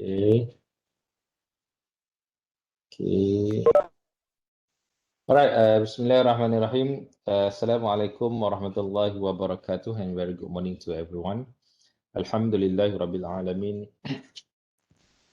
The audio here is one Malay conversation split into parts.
Okay. Okay. All right. Bismillahirrahmanirrahim. Assalamualaikum warahmatullahi wabarakatuh, and very good morning to everyone. Alhamdulillahi rabbil alamin.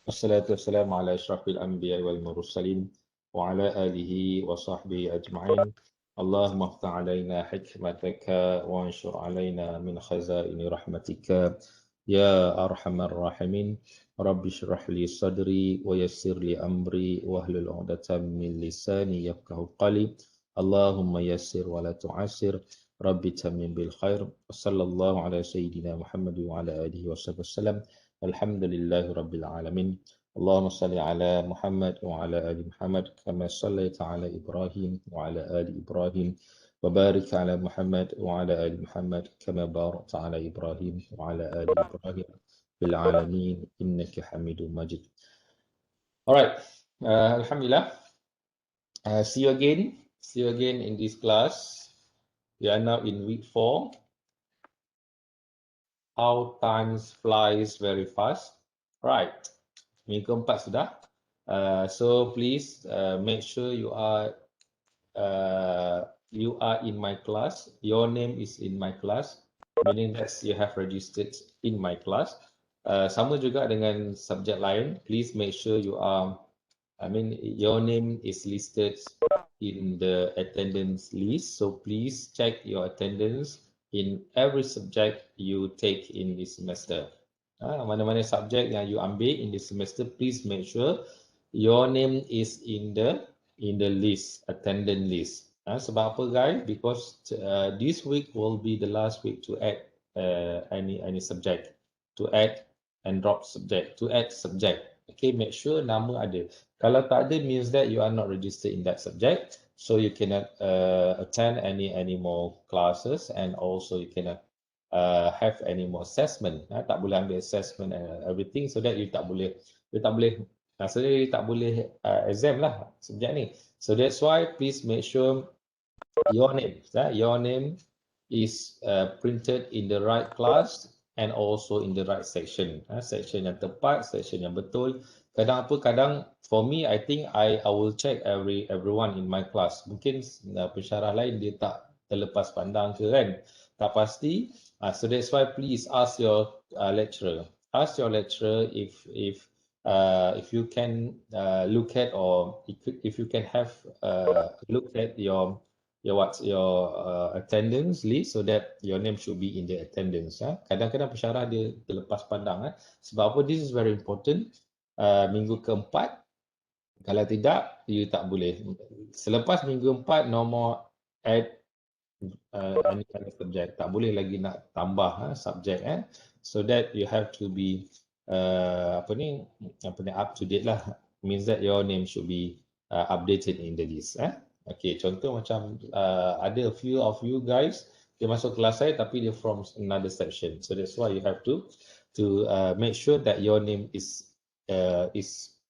Wassalatu wassalamu ala asyrafil anbiya wal mursalin wa ala alihi wa sahbihi ajma'in. Allahumma aftah alaina hikmataka wa anshur alaina min khazaini rahmatika ya arhamar rahimin. Rabbi shrah li sadri wa yassir li amri wa hlul 'uqdatam min lisani yafqahu qawli. Allahumma yassir wa la tu'assir. Rabbi tammim bil khair. Sallallahu ala sayyidina Muhammad wa ala alihi wa sallam. Alhamdulillahi rabbil alamin. Allahumma salli ala Muhammad wa ala ali Muhammad kama sallaita ala Ibrahim wa ala ali Ibrahim wa barik ala Muhammad wa ala ali Muhammad kama barakta ala Ibrahim wa ala ali Ibrahim fil alamin innaka Hamidum Majid. Alright, Alhamdulillah. See you again in this class. We are now in week 4. How time flies very fast. Right. Minggu 4 sudah. So please make sure you are in my class. Your name is in my class, meaning that you have registered in my class. Sama juga dengan subjek lain. Please make sure you are. Your name is listed in the attendance list. So please check your attendance in every subject you take in this semester. Mana-mana subjek yang you ambil in this semester, please make sure your name is in the list, attendance list. Sebab apa, guys? Because this week will be the last week to add any subject, to add and drop subject, to add subject. Okay, make sure nama ada. Kalau tak ada, means that you are not registered in that subject, so you cannot attend any more classes, and also you cannot have any more assessment. Tak boleh ambil assessment and everything, so that you tak boleh exam lah subjek ni. So that's why please make sure your name is printed in the right class and also in the right section. Section yang tepat, section yang betul. Kadang for me, I think I will check everyone in my class. Mungkin pensyarah lain dia tak terlepas pandang ke kan, tak pasti. So that's why please ask your lecturer. Ask your lecturer if you can look at, or if you can have look at your attendance list, so that your name should be in the attendance. Kadang-kadang pensyarah dia terlepas pandang. Sebab apa? This is very important. Minggu keempat, kalau tidak, you tak boleh. Selepas minggu 4, no more add any kind of subject. Tak boleh lagi nak tambah subjek. So that you have to be up to date lah. Means that your name should be updated in the list. Okay, contoh macam ada a few of you guys, dia masuk kelas saya tapi dia from another section. So that's why you have to make sure that your name is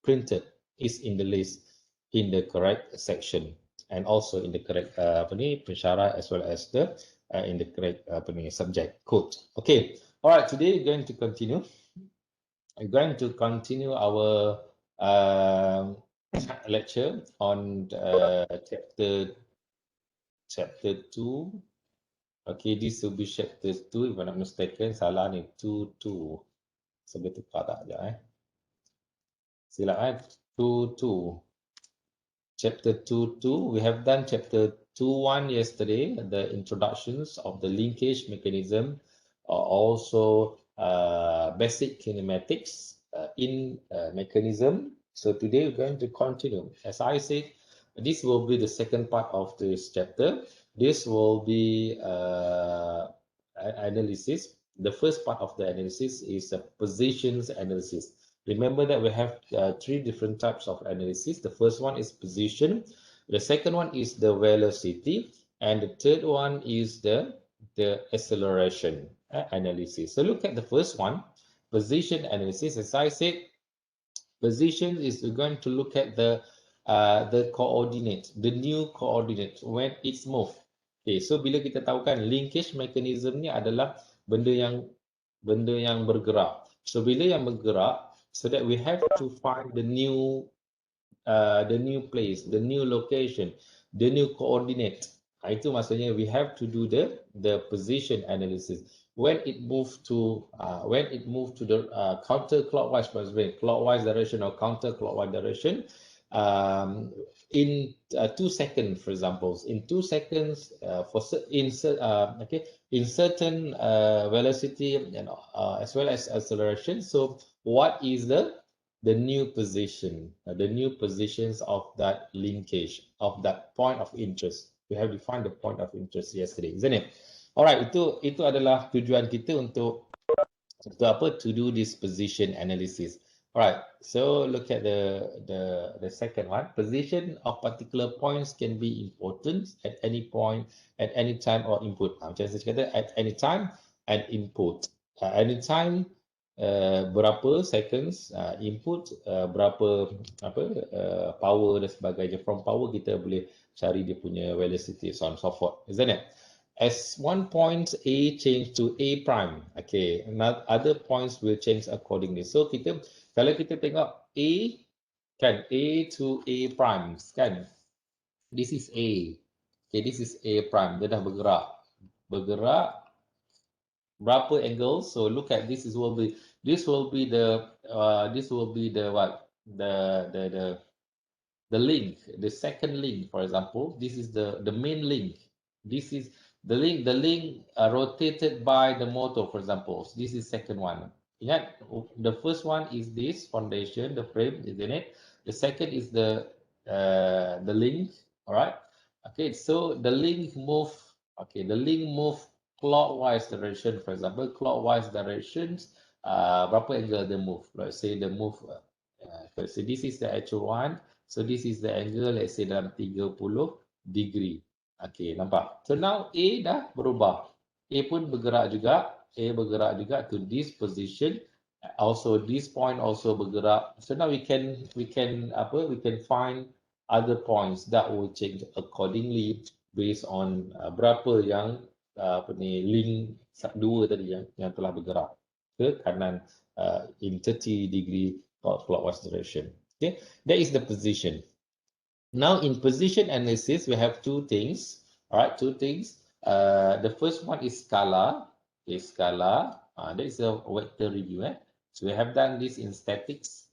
printed, is in the list in the correct section, and also in the correct pensyarah, as well as the in the correct subject code. Okay, all right. Today we're going to continue. We're going to continue our lecture on chapter 2. Okay, this will be chapter 2 if I'm not mistaken. Salah ni 2. Saya tukar tak aja Silap 2. Chapter 2. We have done chapter 2.1 yesterday, the introductions of the linkage mechanism, also basic kinematics in mechanism. So today we're going to continue. As I said, this will be the second part of this chapter. This will be analysis. The first part of the analysis is a positions analysis. Remember that we have 3 different types of analysis. The first one is position. The second one is the velocity. And the third one is the acceleration analysis. So look at the first one, position analysis. As I said, position is we're going to look at the coordinate, the new coordinate when it's moved. Okay, so bila kita tahu kan linkage mechanism ni adalah benda yang bergerak. So bila yang bergerak, so that we have to find the new place, the new location, the new coordinate. Itu maksudnya we have to do the position analysis. When it moved to the counterclockwise, clockwise direction or counterclockwise direction, in 2 seconds, for example, in 2 seconds, in certain velocity and as well as acceleration. So what is the new position, the new positions of that linkage, of that point of interest? We have defined the point of interest yesterday, isn't it? Alright, itu adalah tujuan kita untuk apa? To do this position analysis. Alright, so look at the second one. Position of particular points can be important at any point, at any time or input. Macam saya kata, at any time and input. Anytime berapa seconds input, berapa power dan sebagainya. From power kita boleh cari dia punya velocity, so on and so forth, isn't it? As one point A change to A prime, okay, other points will change accordingly. So kalau kita tengok A, kan, A to A prime, kan, this is A, okay, this is A prime, dia dah bergerak berapa angles? So look at this will be the what, the link, the second link, for example. This is the main link. This is the link rotated by the motor, for example. So this is second one. Ingat, the first one is this foundation, the frame, isn't it? The second is the link. All right. Okay, so the link move. Okay, the link move clockwise direction, for example, clockwise directions. Berapa angle they move? Let's say the move. So this is the actual one. So this is the angle, let's say dalam 30 degree. Okay, nampak? So now A dah berubah. A pun bergerak juga to this position. Also this point also bergerak. So now we can find other points that will change accordingly based on berapa yang link dua tadi yang telah bergerak ke kanan in 30 degree clockwise direction. Okay, that is the position. Now in position analysis, we have two things. All right, two things. The first one is scalar. Okay, scalar. That is a vector review. So we have done this in statics.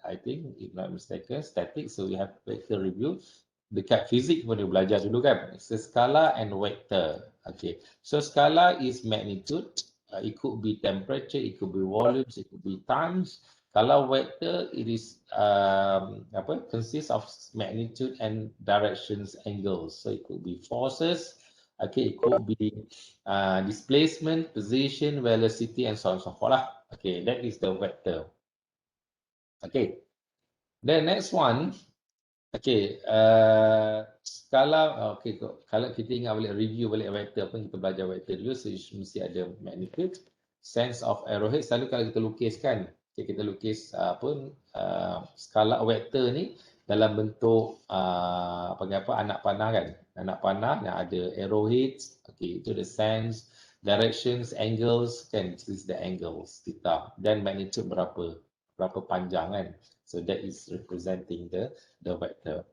I think, if not mistaken, statics. So we have vector review. Dekat fizik pun dia belajar dulu kan. So scalar and vector. Okay. So scalar is magnitude. It could be temperature. It could be volumes. It could be times. Kalau vector, it is consists of magnitude and directions angles. So it could be forces. Okay, it could be displacement, position, velocity, and so on and so forth lah. Okay, that is the vector. Okay, the next one. Okay, kalau kita ingat balik, review balik vector apa, kita belajar vector dulu, so mesti ada magnitude, sense of arrowhead. Selalu kalau kita lukis kan, kita lukis skala vektor ni dalam bentuk anak panah kan, anak panah yang ada arrowheads. Okay, itu the sense, directions, angles kan, this is the angles theta, dan magnitude berapa panjang kan. So that is representing the vector.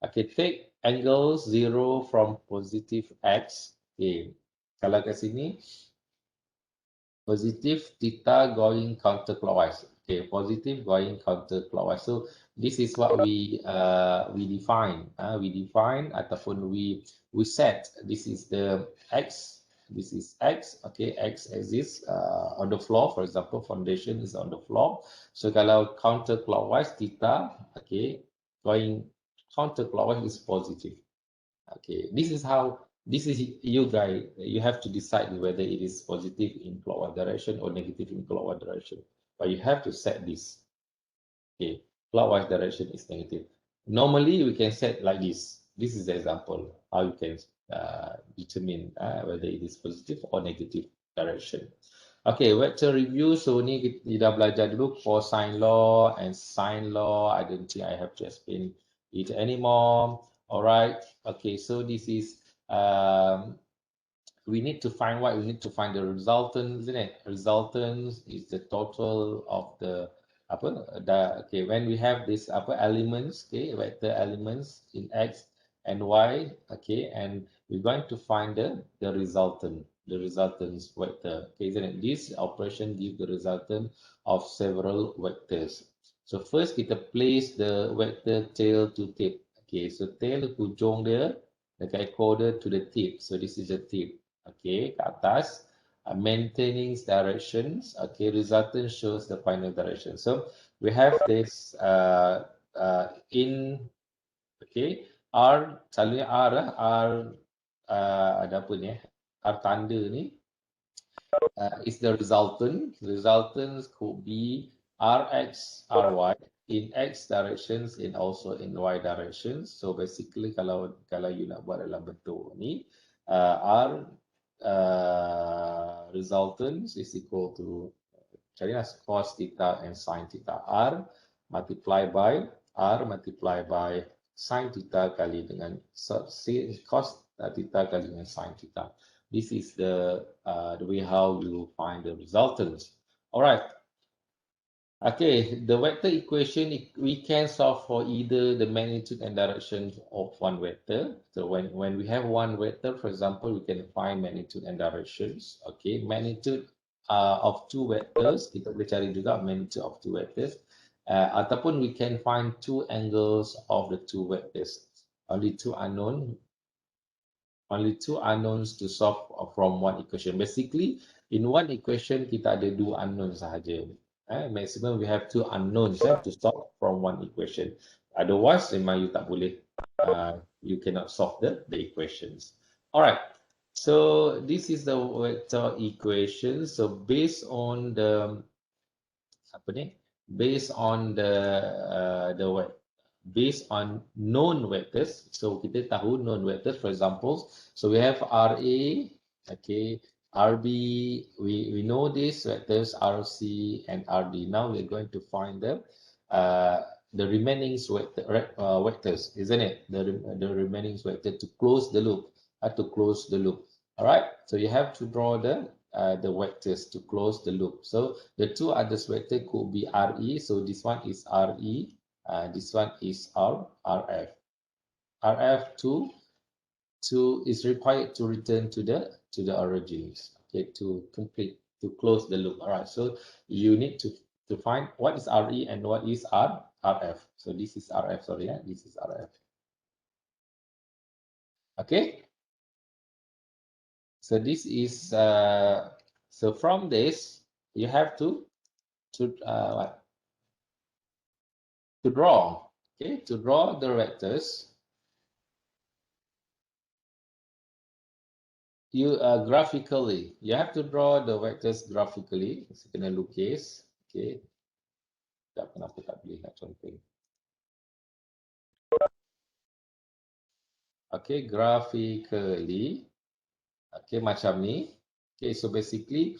Okay, take angle 0 from positive x. Okay, kalau kat sini positive theta going counterclockwise. Okay, positive going counterclockwise. So this is what we define. We define ataupun we set. This is the x. This is x. Okay, x exists on the floor. For example, foundation is on the floor. So kalau counterclockwise theta, okay, going counterclockwise is positive. Okay, this is you guys, you have to decide whether it is positive in clockwise direction or negative in clockwise direction. But you have to set this. Okay, clockwise direction is negative. Normally we can set like this. This is the example how you can determine whether it is positive or negative direction. Okay, vector review. So ni kita dah belajar dulu cosine law and sine law. I don't think I have to explain it anymore. All right. Okay, so this is we need to find what? We need to find the resultant, isn't it? Resultant is the total of the okay, when we have this elements, okay, vector elements in X and Y, okay, and we're going to find the resultant vector, okay, isn't it? This operation gives the resultant of several vectors. So first kita place the vector tail to tip. Okay, so tail hujung dia dekat ekor dia to the tip. So this is the tip. Okay, ke atas. Maintaining directions. Okay, resultant shows the final direction. So we have this in, okay, R, selalunya R lah, R ada apa ni R tanda ni is the resultant. Resultants could be Rx, Ry in X directions and also in Y directions. So basically kalau you nak buat dalam bentuk ni, R resultants is equal to carilah cos theta and sin theta. R multiply by sin theta kali dengan cos theta kali dengan sin theta. This is the way how you find the resultants. All right. Okay, the vector equation, we can solve for either the magnitude and direction of one vector. So when we have one vector, for example, we can find magnitude and directions. Okay, magnitude of two vectors, kita boleh cari juga magnitude of two vectors. Ataupun we can find two angles of the two vectors. Only two unknowns to solve from one equation. Basically, in one equation, kita ada dua unknowns sahaja. Maximum we have two unknowns to solve from one equation. Otherwise, memang you tak boleh, you cannot solve the equations. All right. So this is the vector equation. So based on the based on known vectors. So kita tahu known vectors, for example. So we have RA, okay, RB, we know these vectors RC and RD. Now we're going to find the remaining vectors, isn't it? The remaining vector to close the loop. All right. So you have to draw the vectors to close the loop. So the two other vectors could be RE. So this one is RE. This one is RF. RF2 is required to return to the origins. Okay, to close the loop. All right. So you need to find what is RE and what is RF. So this is RF. Sorry, this is RF. Okay. So this is so from this you have to draw. Okay, to draw the vectors. You graphically, you have to draw the vectors graphically. So kena lukis. Okay. Tak kenapa tak boleh nak contoh. Okay, graphically. Okay, macam ni. Okay, so basically,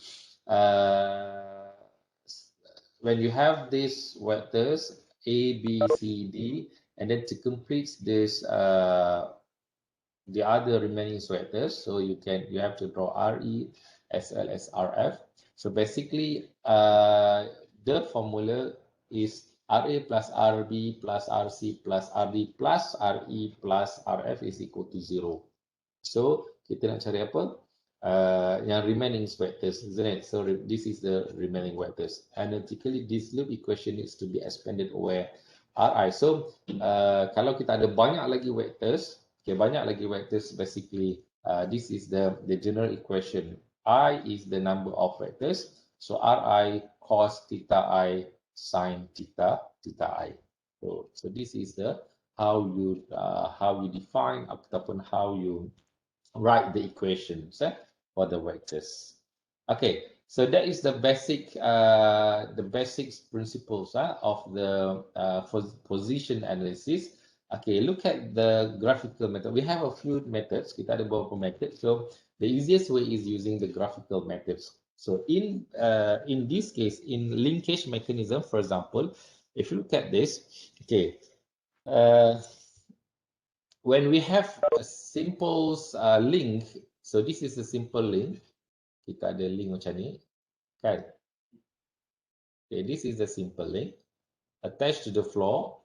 when you have these vectors A, B, C, D, and then to complete this the other remaining vectors, so you have to draw RE as well as RF. So basically, the formula is RA plus RB plus RC plus RD plus RE plus RF is equal to 0. So kita nak cari apa? Yang remaining vectors, isn't it? So this is the remaining vectors. Analytically, this loop equation needs to be expanded over Ri. So kalau kita ada banyak lagi vectors, okay, banyak lagi vectors, basically this is the general equation. I is the number of vectors. So Ri cos theta I sin theta I. So this is the how you define ataupun how you write the equations for the vectors. Okay, so that is the basic principles of the position analysis. Okay, look at the graphical method. We have a few methods. Kita ada beberapa methods. So the easiest way is using the graphical methods. So in this case, in linkage mechanism, for example, if you look at this, okay, when we have a simple link, so this is a simple link. Kita ada link macam ni, kan? Okay, this is the simple link attached to the floor.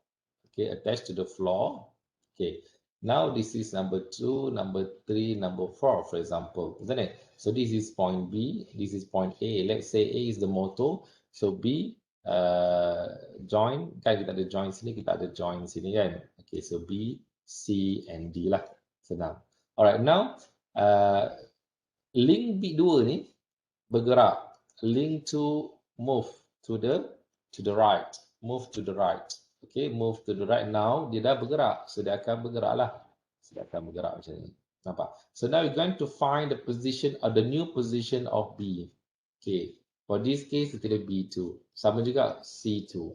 Okay, attached to the floor. Okay, now this is number 2, number 3, number 4, for example, isn't it? So this is point B, this is point A. Let's say A is the motor, so B join, kan kita ada join sini, kita ada join sini kan. Okay, so B, C and D lah, senang. Alright, now link B2 ni bergerak, link to move to the right, move to the right. Okay, move to the right now, dia dah bergerak, so dia akan bergerak lah. So dia akan bergerak macam ni. Nampak? So now we're going to find the position or the new position of B. Okay, for this case, kita ada B2. Sama juga C2.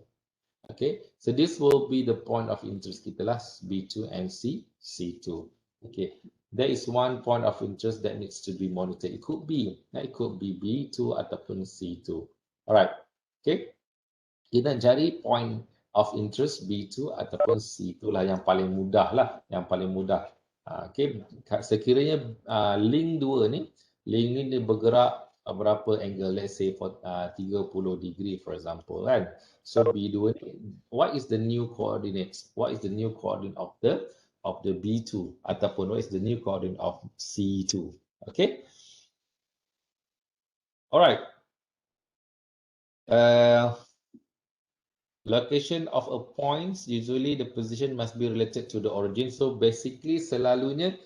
Okay, so this will be the point of interest kita lah, B2 and C2. Okay, there is one point of interest that needs to be monitored. It could be B2 ataupun C2. Alright, okay. Kita cari point of interest B2 ataupun C2 lah yang paling mudah lah, yang paling mudah. Okay, sekiranya link 2 ni, link ni dia bergerak berapa angle, let's say for 30 degree for example kan. So B2 ni, what is the new coordinates? What is the new coordinate of the B2 ataupun what is the new coordinate of C2? Okay. Alright. Location of a point, usually the position must be related to the origin. So basically selalunya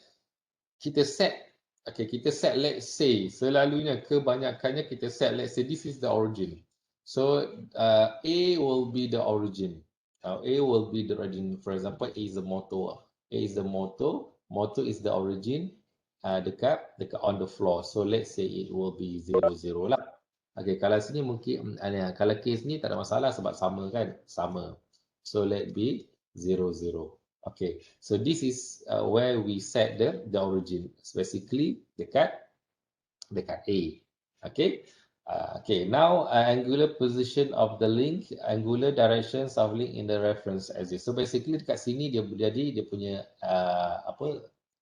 kita set, okay, kita set let's say, selalunya kebanyakannya kita set let's say this is the origin. So A will be the origin. A will be the origin. For example, A is the motor. A is the motor. Motor is the origin dekat on the floor. So let's say it will be 0, 0 lah. Okay, kalau sini mungkin, kalau case ni tak ada masalah sebab sama kan? Sama. So let be 0, 0. Okay, so this is where we set the origin. Basically dekat A. Okay. Okay, now angular position of the link, angular directions of link in the reference axis. So basically dekat sini dia jadi dia punya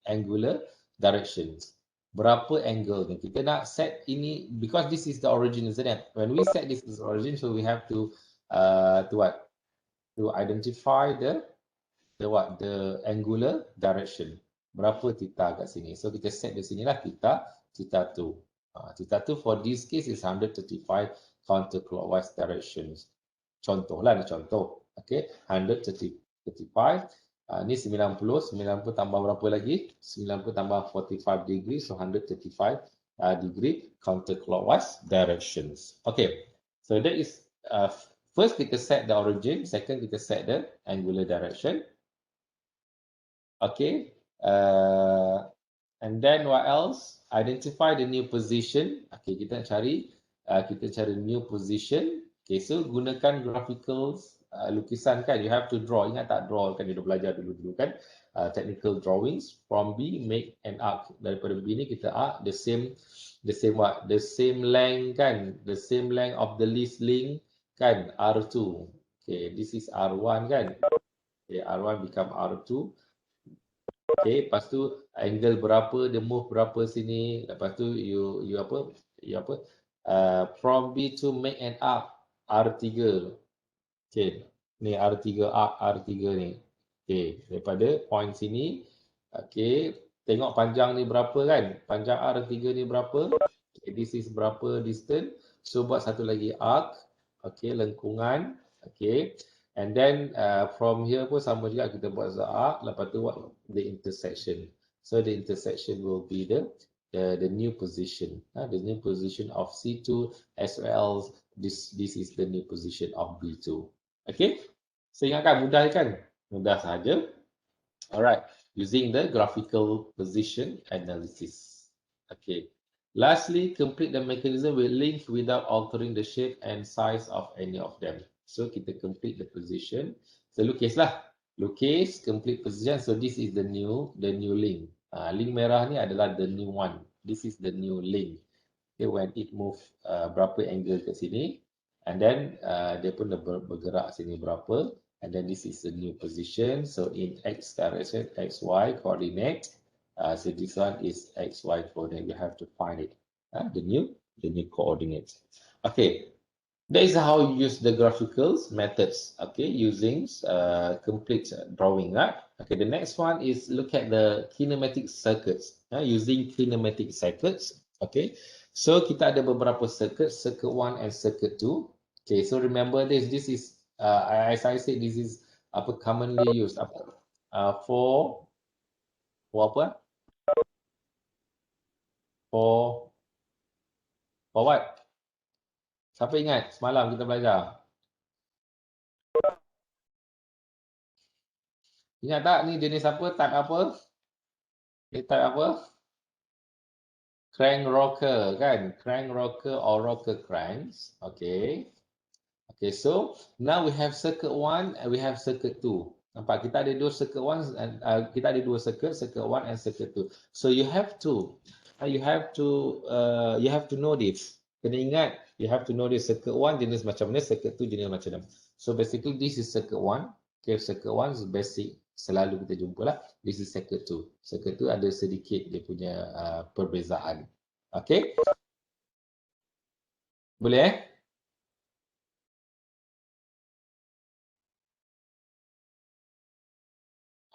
angular directions. Berapa angle ni? Kita nak set ini because this is the origin, isn't it? When we set this as origin, so we have to what? To identify the angular direction. Berapa theta kat sini? So kita set di sinilah theta 2. Theta 2 for this case is 135 counterclockwise directions. Contoh lah, contoh. Okay, 135. Ni 90 tambah berapa lagi? 90 tambah 45 degree, so 135 degree counterclockwise directions. Okay, so that is first kita set the origin, second kita set the angular direction. Okay, and then what else? Identify the new position. Okay, kita cari new position. Okay, so gunakan graphicals. Lukisan kan, you have to draw. Ingat tak draw kan, kita belajar dulu kan. Technical drawings. From B, make an arc. Daripada B ni kita arc the same what? The same length kan. The same length of the least link kan. R2. Okay, this is R1 kan. Okay, R1 become R2. Okay, lepas tu angle berapa, dia move berapa sini. Lepas tu you from B to make an arc R3. Okay, ni R3 arc R3 ni. Okay, daripada point sini, okay, tengok panjang ni berapa kan? Panjang R3 ni berapa? Okay, this is berapa distance? So buat satu lagi arc, okay, lengkungan, okay. And then from here pun sama juga kita buat arc, lepas tu buat the intersection. So the intersection will be the new position, the new position of C2 as well. This is the new position of B2. Okay, so ingatkan mudah kan? Mudah saja. Alright, using the graphical position analysis. Okay, lastly, complete the mechanism with link without altering the shape and size of any of them. So kita complete the position. So lukis lah, lukis complete position. So this is the new link. Link merah ni adalah the new one. This is the new link. Okay, when it move berapa angle ke sini. And then dia pun bergerak sini berapa. And then this is the new position. So in X direction, XY coordinate. So this one is XY coordinate. You have to find it. The new coordinate. Okay. That is how you use the graphical methods, okay, using complete drawing, right? Okay, the next one is look at the kinematic circuits, using kinematic circuits, okay. So kita ada beberapa circuit 1 and circuit 2. Okay, so remember this is, as I said, this is apa commonly used for apa? For what? Siapa ingat semalam kita belajar? Ingat tak ni jenis apa? Type apa? Ni type apa? Crank rocker kan? Crank rocker or rocker cranks. Okay. Okay, so now we have circuit 1 and we have circuit 2. Nampak kita ada dua circuit 1 and kita ada dua circuit 1 and circuit 2. So you have to you have to know this. Kena ingat, you have to know this circuit 1 jenis macam mana, circuit 2 jenis macam mana. So basically this is circuit 1. Okay, circuit 1 is basic, selalu kita jumpa lah. This is circuit 2. Circuit 2 ada sedikit dia punya perbezaan. Okay? Boleh eh?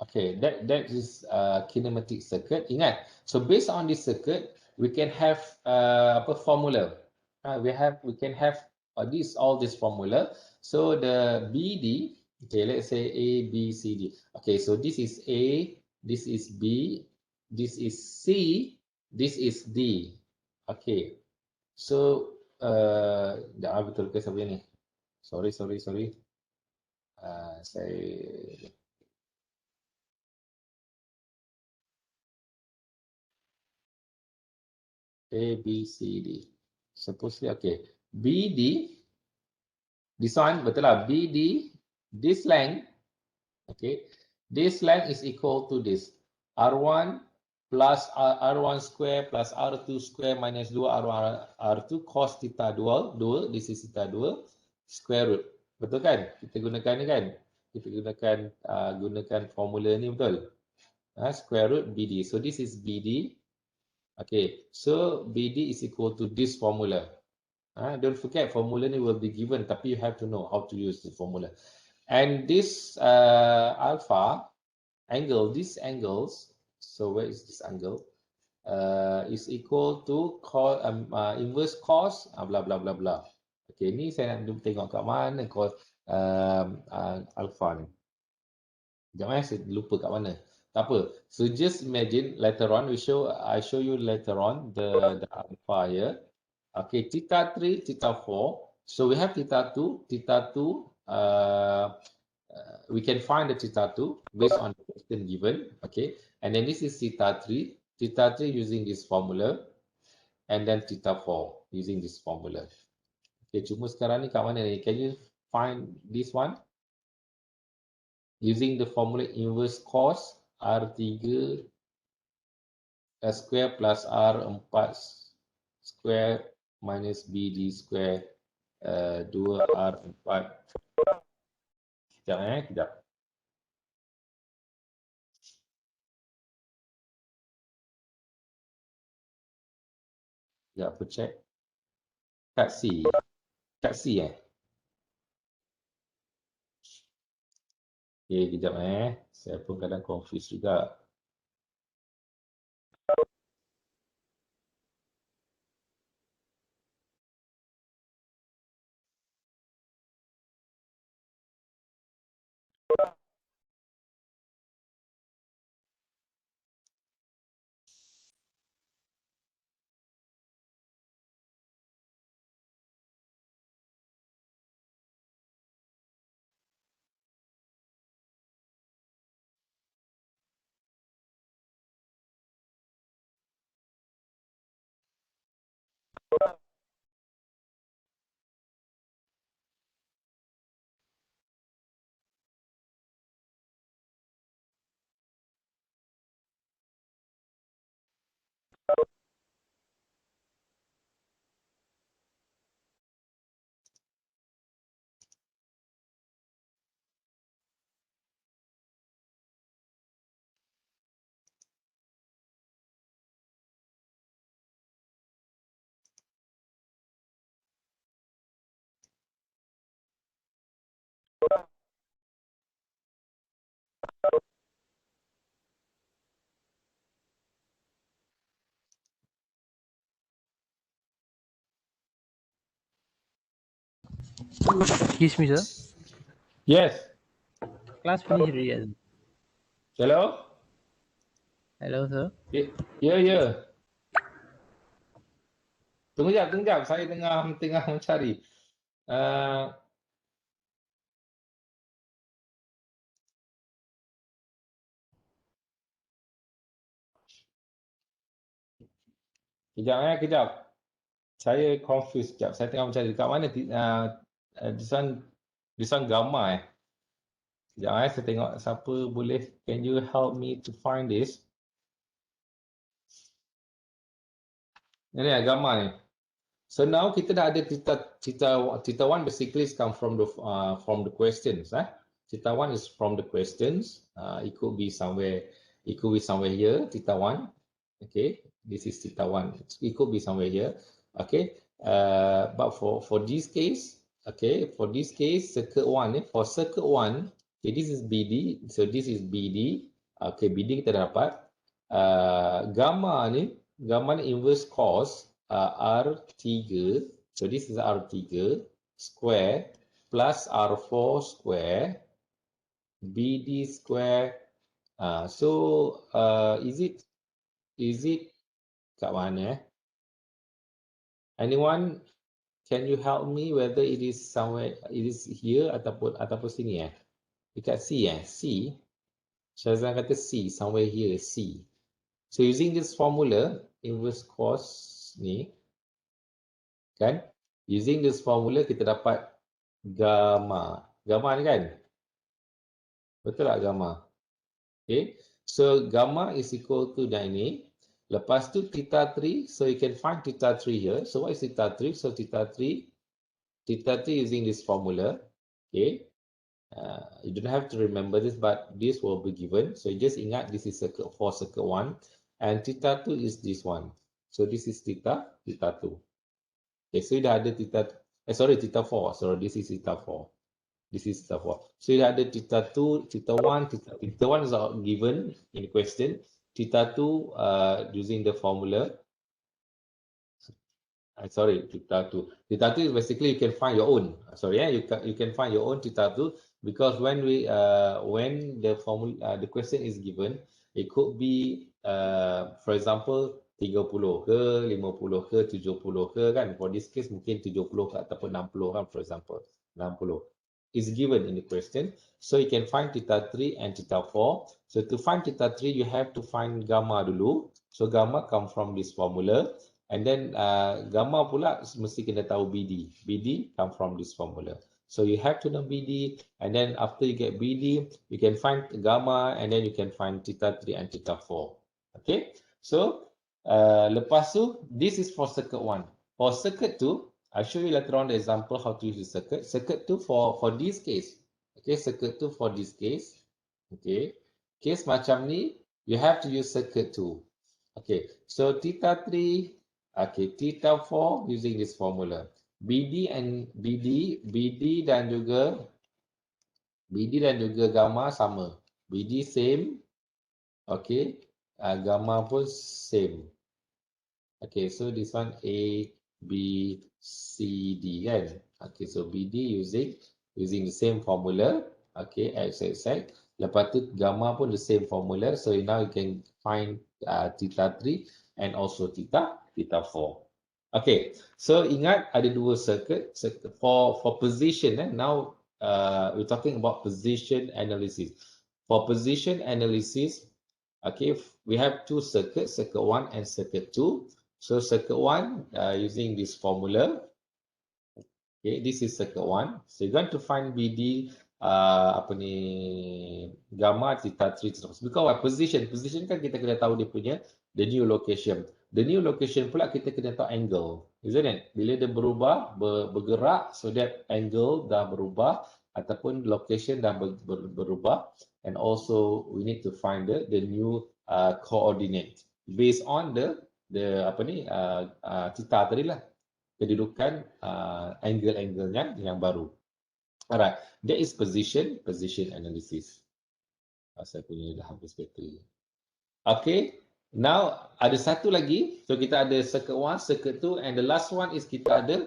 Okay, that is kinematic circuit. Ingat, so based on this circuit, we can have apa formula. We can have all this formula. So the BD, okay, let's say A, B, C, D. Okay, so this is A, this is B, this is C, this is D. Okay, so jangan betul ke sampai ni. Sorry. Saya A, B, C, D. Supposedly, okay. BD, this one, betul lah. BD, this length, okay. This length is equal to this. R1 plus R1 square plus R2 square minus 2 R1 R2 cos theta 2, this is theta 2, square root. Betul kan? Kita gunakan ni kan? Kita gunakan formula ni betul? Square root BD. So this is BD. Okay, so BD is equal to this formula. Don't forget, formula will be given, tapi you have to know how to use the formula. And this alpha angle, these angles, so where is this angle? Is equal to inverse cos, blah blah blah blah. Okay, ni saya nak tengok kat mana cos alpha ni. Jangan saya lupa kat mana. Tak apa. So just imagine later on, I show you later on the alpha here. Okay, theta 3, theta 4. So we have theta 2, we can find the theta 2 based on the question given. Okay, and then this is theta 3 using this formula, and then theta 4 using this formula. Okay, cuma sekarang ni kat mana ni? Can you find this one? Using the formula inverse cos R3 square plus R4 square minus BD square 2R4. Kejap. Sekejap aku check. Kat C. Kat C eh? Okay, kejap Saya pun kadang confused juga. Excuse me, sir. Yes. Class finished already. Yes. Hello? Hello, sir. Ya. Tunggu jap. Saya tengah mencari. Uh, kejap. Saya confused sekejap. Saya tengah mencari dekat mana this one gamma Sekejap saya tengok siapa boleh. Can you help me to find this? Ini gamma ni. So now kita dah ada theta 1 basically is come from the questions. Theta 1 is from the questions. It could be somewhere here, theta 1. Okay, this is theta 1. It could be somewhere here. Okay, but for this case, okay, for this case, circuit 1, for circuit 1, okay, this is BD. So this is BD. Okay, BD kita dapat. Gamma ni inverse cos R3, so this is R3 square plus R4 square BD square. So is it kat mana? Anyone, can you help me whether it is somewhere, it is here ataupun sini dekat C C. Syazan kata C, somewhere here C. So using this formula inverse cos ni kan, using this formula kita dapat gamma ni kan, betul tak gamma? Okay, so gamma is equal to ini. Lepas tu theta 3, so you can find theta 3 here. So what is theta 3? So theta 3 using this formula. Okay, you don't have to remember this, but this will be given. So you just ingat this is circuit 4, circuit 1, and theta 2 is this one. So this is theta 2. Okay, so dah ada theta 4. So this is theta 4. This is theta 4. So dah ada theta 2, theta 1, theta 1 is given in the question. Theta 2 using the formula. Theta 2. Theta 2 is basically you can find your own. You can find your own theta 2 because when the formula the question is given, it could be for example 30 ke, 50 ke, 70 ke kan. For this case mungkin 70 ke ataupun 60 kan, for example 60 is given in the question. So you can find theta 3 and theta 4. So to find theta 3 you have to find gamma dulu. So gamma come from this formula, and then gamma pula mesti kena tahu BD. BD come from this formula. So you have to know BD, and then after you get BD, you can find gamma, and then you can find theta 3 and theta 4. Okay, so lepas tu, this is for circuit 1. For circuit 2, I'll show you later on the example how to use the circuit. Circuit 2 for this case. Okay, circuit 2 for this case. Okay, case macam ni, you have to use circuit 2. Okay, so theta 3, okay, theta 4 using this formula. BD dan juga gamma sama. BD same. Okay, gamma pun same. Okay, so this one A, B, C, D kan. Okay, so BD using the same formula. Okay, X. Lepas tu gamma pun the same formula. So now you can find theta 3 and also theta 4. Okay, so ingat ada dua circuit for position. Now we're talking about position analysis. For position analysis, okay, we have two circuits, circuit 1 and circuit 2. So circuit 1 using this formula. Okay, this is circuit 1. So you're going to find BD gamma theta 3 because position kan kita kena tahu dia punya the new location. The new location pula kita kena tahu angle, isn't it? Bila dia berubah, bergerak, so that angle dah berubah ataupun location dah berubah, and also we need to find the new coordinate based on the theta tadi lah, kedudukan angle-angle-nya yang baru. Alright, that is position analysis. Saya punya dah habis bateri. Okay, now ada satu lagi. So kita ada circuit 1, circuit 2, and the last one is kita ada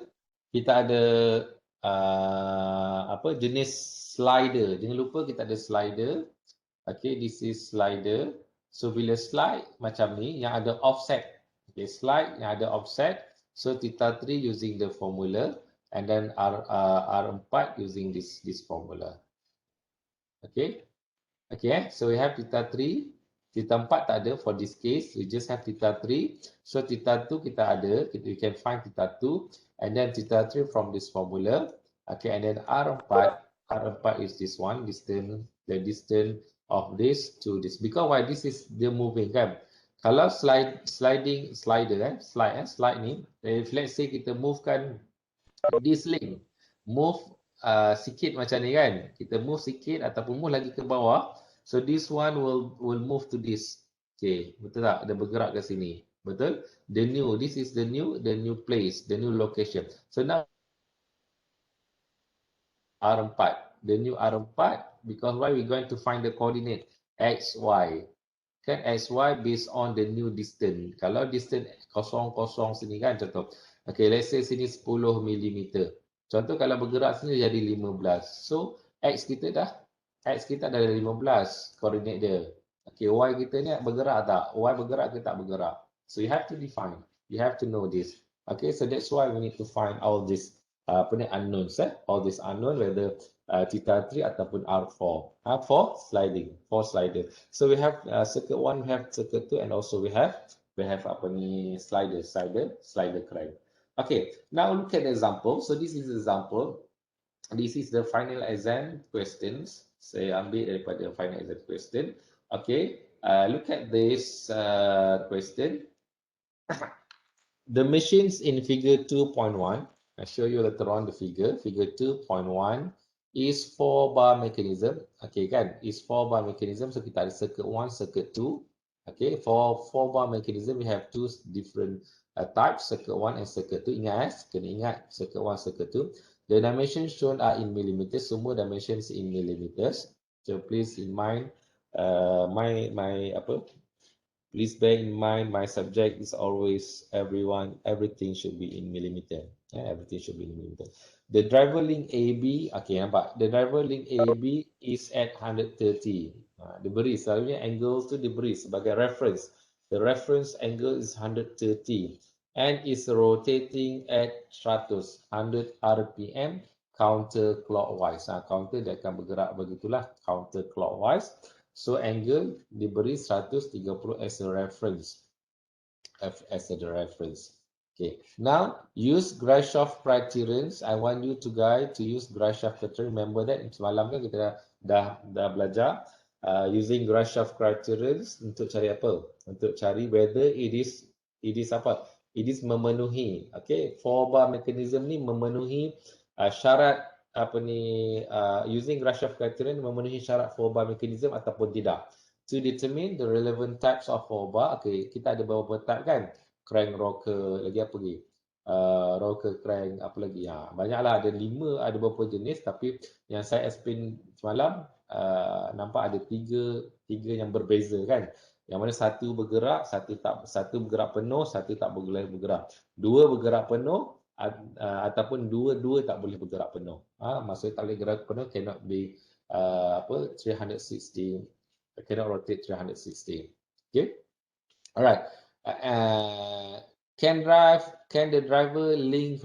jenis slider. Jangan lupa kita ada slider. Okay, this is slider. So bila slide macam ni yang ada offset. Okay, slide yang ada offset. So theta 3 using the formula and then R4 using this formula. Okay. Okay, so we have theta 3. Theta 4 tak ada for this case. We just have theta 3. So theta 2 kita ada. We can find theta 2 and then theta 3 from this formula. Okay, and then R4 is this one, the distance of this to this. Because why this is the moving kan. Kalau slide ni, if let's say kita movekan this link, move sikit macam ni kan. Kita move sikit ataupun move lagi ke bawah. So this one will move to this. Okay, betul tak? Dia bergerak ke sini. Betul? This is the new place, the new location. So now R4, the new R4, because why we're going to find the coordinate X, Y. Kan X, Y based on the new distance. Kalau distance 0, sini kan contoh. Okay, let's say sini 10 mm. Contoh kalau bergerak sini jadi 15. So X kita dah 15 koordinat dia. Okay, Y kita ni bergerak tak? Y bergerak ke tak bergerak? So you have to define. You have to know this. Okay, so that's why we need to find all this unknowns. All this unknown whether theta 3 ataupun R4. For slider. So we have circuit 1, we have circuit 2 and also we have slider crank. Okay, now look at the example. So this is example. This is the final exam questions. Saya ambil daripada final exam question. Okay, look at this question. The machines in figure 2.1, I'll show you later on the figure. Figure 2.1 is 4-bar mechanism. Okay kan, is 4-bar mechanism. So kita ada circuit 1, circuit 2. Okay, for 4-bar mechanism, we have two different types, circuit 1 and circuit 2. Kena ingat circuit 1, circuit 2. The dimensions shown are in millimeters. Semua dimensions in millimeters. So please in mind, please bear in mind my subject is always everything should be in millimeter. Everything should be in millimeter. The driver link AB, okay nampak. The driver link AB is at 130. Diberi selalunya angle tu diberi sebagai reference. The reference angle is 130. And is rotating at 100 RPM counterclockwise. Counter dia akan bergerak begitulah, counterclockwise. So angle diberi 130 as a reference. Okay. Now use Grashof criterions. I want you guys to use Grashof criterion. Remember that semalam kan kita dah belajar using Grashof criterions untuk cari apa? Untuk cari whether it is apa? It is memenuhi, okay, 4-bar mechanism ni memenuhi syarat using Grashof criterion memenuhi syarat 4-bar mechanism ataupun tidak. To determine the relevant types of 4-bar, okay, kita ada beberapa type kan, crank rocker, lagi apa lagi? Rocker crank, apa lagi? Banyaklah, ada 5, ada beberapa jenis, tapi yang saya explain semalam nampak ada tiga yang berbeza kan. Yang mana satu bergerak, satu bergerak penuh, satu tak boleh bergerak. Dua bergerak penuh ataupun dua tak boleh bergerak penuh. Maksudnya tak boleh gerak penuh cannot be 360, cannot rotate 360. Okay. Alright. Can the driver link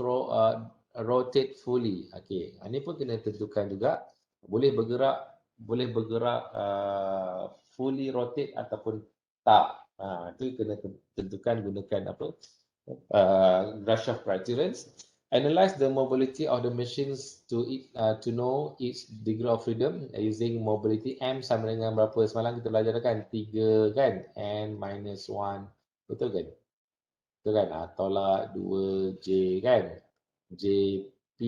rotate fully? Okay. Ini pun kena tentukan juga. Boleh bergerak fully rotate ataupun tak. Itu kena tentukan gunakan Grashof criterions. Analyze the mobility of the machines to know its degree of freedom using mobility M sama dengan berapa? Semalam kita belajar kan 3 kan, N-1, betul kan? Betul kan? Tolak 2J kan, JP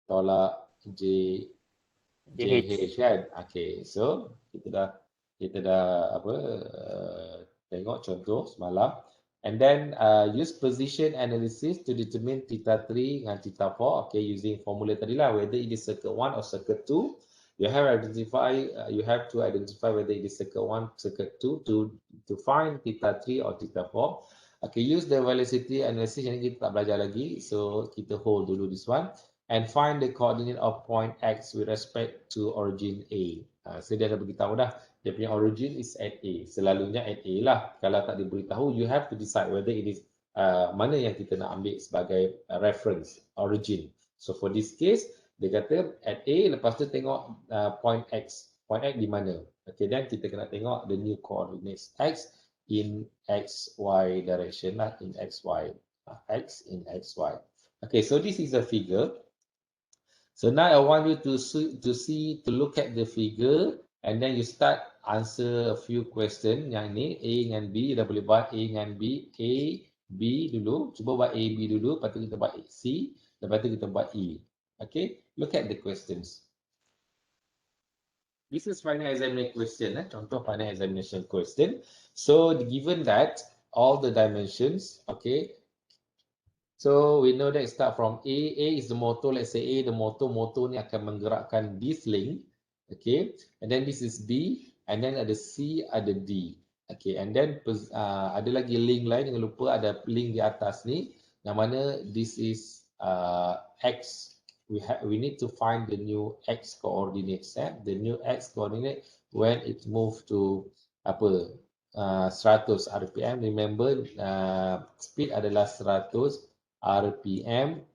tolak JH kan. Okay, so kita dah tengok contoh semalam. And then use position analysis to determine theta 3 dengan theta 4. Okay, using formula tadi lah, whether it is circuit 1 or circuit 2. You have to identify whether it is circuit 1, circuit 2 to find theta 3 or theta 4. Okay, use the velocity analysis yang kita tak belajar lagi. So kita hold dulu this one. and find the coordinate of point X with respect to origin A. So dia dah beritahu dah, dia punya origin is at A. Selalunya at A lah. Kalau tak diberitahu, you have to decide whether it is mana yang kita nak ambil sebagai reference, origin. So for this case, dia kata at A, lepas tu tengok point X. Point X di mana? Okay, then kita kena tengok the new coordinates X in XY direction lah, in XY. X in XY. Okay, so this is a figure. So now I want you to look at the figure and then you start answer a few question. Yang ni A dengan B, dah boleh buat A dengan B. A, B dulu. Cuba buat A, B dulu. Lepas tu kita buat C. Lepas tu kita buat E. Okay, look at the questions. This is final examination question. Contoh final examination question. So given that all the dimensions, okay. So we know that start from A. A is the motor. Let's say A, the motor. Motor ni akan menggerakkan this link. Okay. And then this is B. And then ada C, ada D. Okay. And then ada lagi link lain. Jangan lupa ada link di atas ni. Yang mana this is X. We need to find the new X coordinates. The new X coordinate when it move to 100 RPM. Remember, speed adalah 100 RPM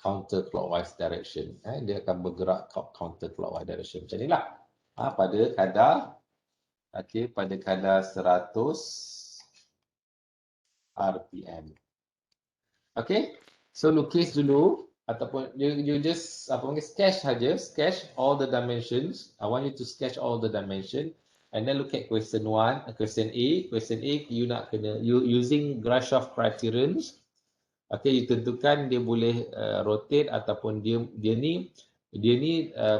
counterclockwise direction. Dia akan bergerak counterclockwise direction. Macam inilah. Pada kadar, pada kadar 100 RPM. Okay, so lukis dulu ataupun you just sketch saja, sketch all the dimensions. I want you to sketch all the dimension. And then look at question 1, question A. Question A, you nak kena, you using Grashof criterions. Okay, you tentukan dia boleh rotate ataupun dia ni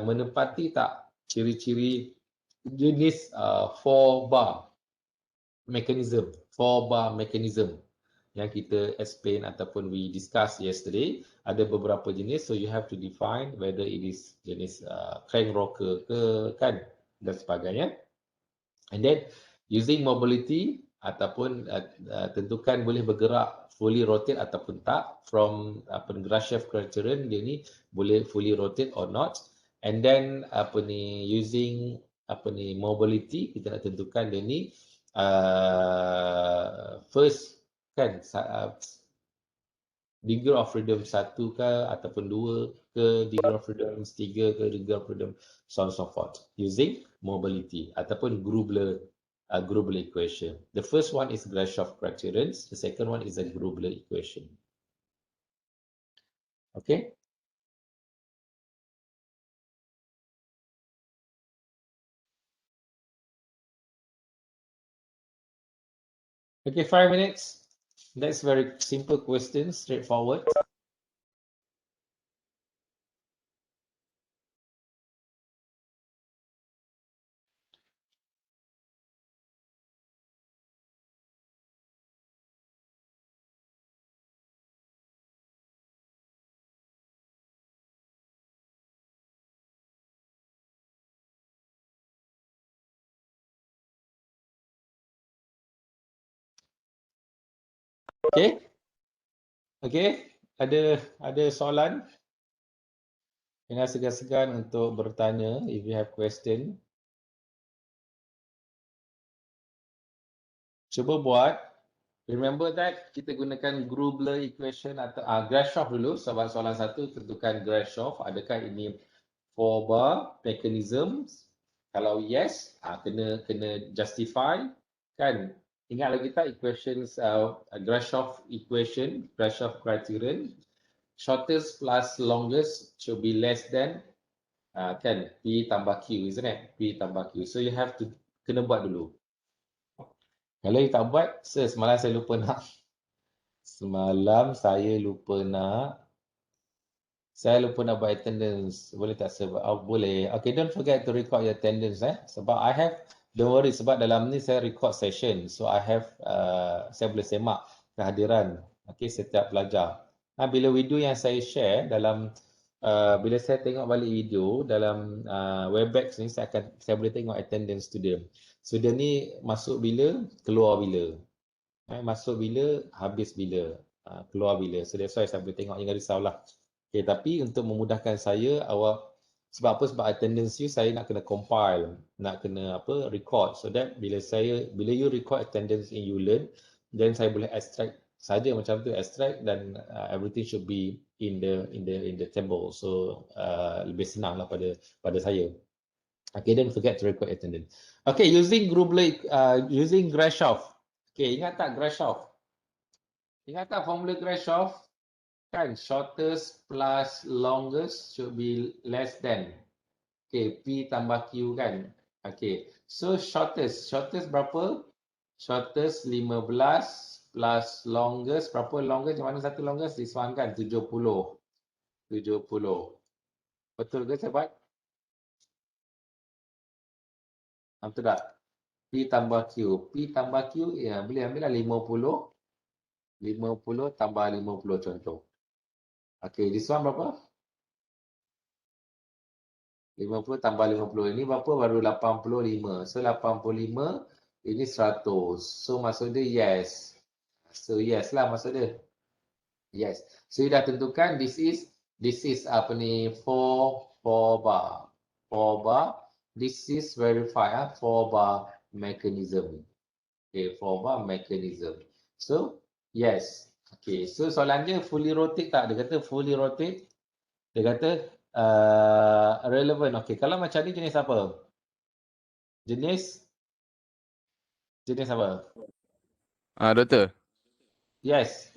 menepati tak ciri-ciri jenis 4 bar mechanism, 4 bar mechanism yang kita explain ataupun we discuss yesterday. Ada beberapa jenis, so you have to define whether it is jenis crank rocker ke kan dan sebagainya. And then using mobility ataupun tentukan boleh bergerak fully rotate ataupun tak from Grashof criterion, dia ni boleh fully rotate or not. And then using mobility, kita nak tentukan dia ni first kan degree of freedom 1 ke ataupun 2 ke, degree of freedom 3 ke, degree of freedom so on and so forth using mobility ataupun Grubler equation. The first one is Grashof criterions, the second one is a Grubler equation. Okay. Okay, 5 minutes. That's very simple question, straightforward. Okay. Okay, ada soalan? Jangan segan-segan untuk bertanya if you have question. Cuba buat. Remember that kita gunakan Grubler equation atau Grashof dulu sebab soalan 1 tentukan Grashof. Adakah ini 4 bar mechanism? Kalau yes, kena justify kan. Ingat lagi tak equations Grashof equation, Grashof criterion. Shortest plus longest should be less than kan P tambah Q, isn't it? P tambah Q. So you have to kena buat dulu. Kalau you tak buat, semalam saya lupa nak. Saya lupa nak buat attendance. Boleh tak sebab? Boleh. Okay, don't forget to record your attendance Sebab I have, don't worry sebab dalam ni saya record session. So I have, saya boleh semak kehadiran. Okay, setiap pelajar. Bila video yang saya share dalam bila saya tengok balik video dalam Webex ni, saya boleh tengok attendance student. So dia ni masuk bila, keluar bila. Masuk bila, habis bila, keluar bila. So that's why saya boleh tengok, jangan risaulah. Okay, tapi untuk memudahkan saya, sebab apa? Sebab attendance you saya nak kena compile, nak kena record, so that bila you record attendance in ULearn, then saya boleh extract saja macam tu, extract, dan everything should be in the table. So lebih senang lah pada saya. Okay, don't forget to record attendance. Okay, using using Grashof. Okay, ingat tak Grashof? Ingat tak formula Grashof? Kan, shortest plus longest should be less than. Okay, P tambah Q kan. Okay, so shortest berapa? Shortest 15 plus longest berapa? Longest, yang mana satu longest? This one kan, 70. Betul ke sahabat? Betul tak? P tambah Q. P tambah Q, ya boleh ambil lah 50. 50 tambah 50 contoh. Okay, this one berapa? 50 tambah 50. Ini berapa? Baru 85. So 85, ini 100. So maksud dia yes. So yes lah maksud dia. Yes. So you dah tentukan this is apa ni, 4 bar. 4 bar. This is verify 4 bar mechanism. Okay, 4 bar mechanism. So yes. Okay, so soalan dia fully rotate tak? Dia kata fully rotate. Dia kata relevant. Okay, kalau macam ni jenis apa? Jenis apa? Doktor. Yes.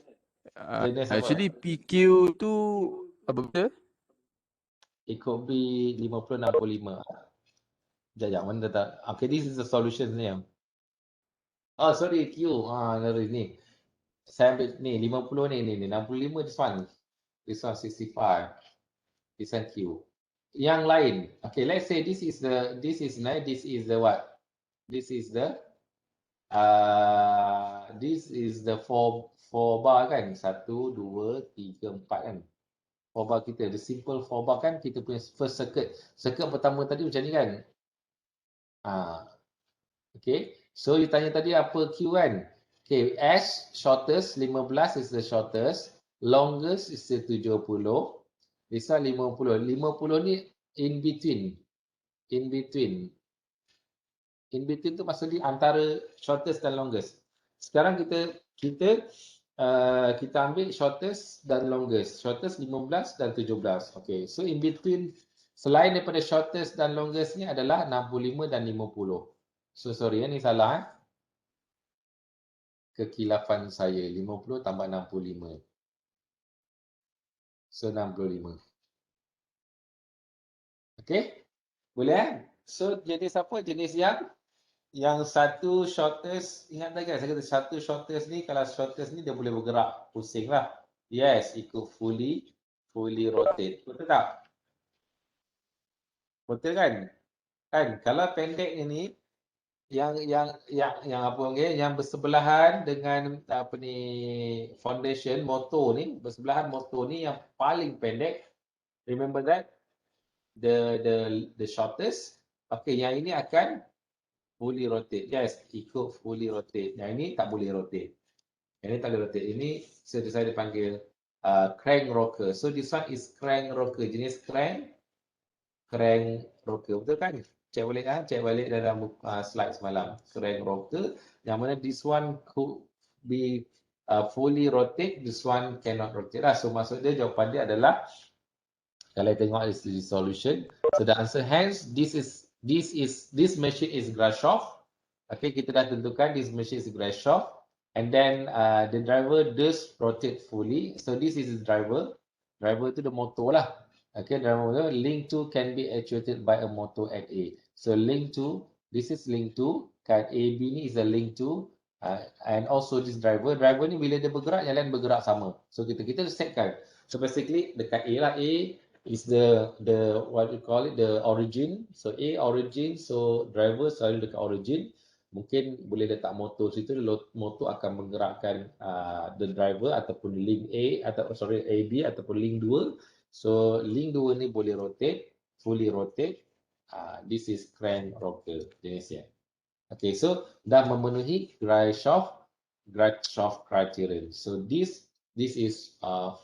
Jenis apa? Actually PQ tu apa benda? It could be 50, 65. Sekejap, mana tak? Okay, this is the solution ni. Oh, sorry, Q. Ni. Saya ambil ni, 50 ni. 65, this one. This one, 65. This one, Q. Yang lain. Okay, let's say this is the what? This is the 4 bar kan? 1, 2, 3, 4 kan? 4 bar kita. The simple 4 bar kan kita punya first circuit. Circuit pertama tadi macam ni kan? Okay. So you tanya tadi apa Q kan? Okay, S shortest 15 is the shortest. Longest is the 70. This one 50. 50 ni in between. In between tu maksudnya antara shortest dan longest. Sekarang kita ambil shortest dan longest. Shortest 15 dan 17. Okay, so in between selain daripada shortest dan longest ni adalah 65 dan 50. So sorry, ni salah. Kekilafan saya 50 tambah 65. So 65. Okay, boleh So jenis apa? Jenis yang satu shortest, ingat tak kan? Saya kata satu shortest ni, kalau shortest ni dia boleh bergerak, pusing lah. Yes, ikut fully rotate. Betul tak? Betul kan? Kan, kalau pendek ni, yang apa okay? Yang bersebelahan dengan apa ni, foundation motor ni, bersebelahan motor ni yang paling pendek. Remember that? The shortest. Okay, yang ini akan fully rotate. Yes, ikut fully rotate. Yang ini tak boleh rotate. Yang ini tak boleh rotate. Ini saya dipanggil crank rocker. So this one is crank rocker. Jenis crank rocker. Betul kan? Cek balik dalam slide semalam. Crank rocker. Yang mana this one could be fully rotate. This one cannot rotate lah. So maksud dia, jawapan dia adalah, kalau tengok is the solution. So the answer, hence this machine is Grashof. Okay, kita dah tentukan this machine is Grashof. And then the driver does rotate fully. So this is the driver. Driver tu the motor lah. Okay, driver link to can be actuated by a motor at A. So link to, this is link to, kan AB ni is a link to, and also this driver ni bila dia bergerak, yang lain bergerak sama. So kita setkan. So basically dekat A lah, A is the what we call it, the origin. So A origin, so driver selalu dekat origin. Mungkin boleh letak motor situ, motor akan menggerakkan the driver ataupun link A atau AB ataupun link 2. So link 2 ni boleh rotate, fully rotate. This is crank rocker jenisnya. Okay, so dah memenuhi Grashof criterion. So this is 4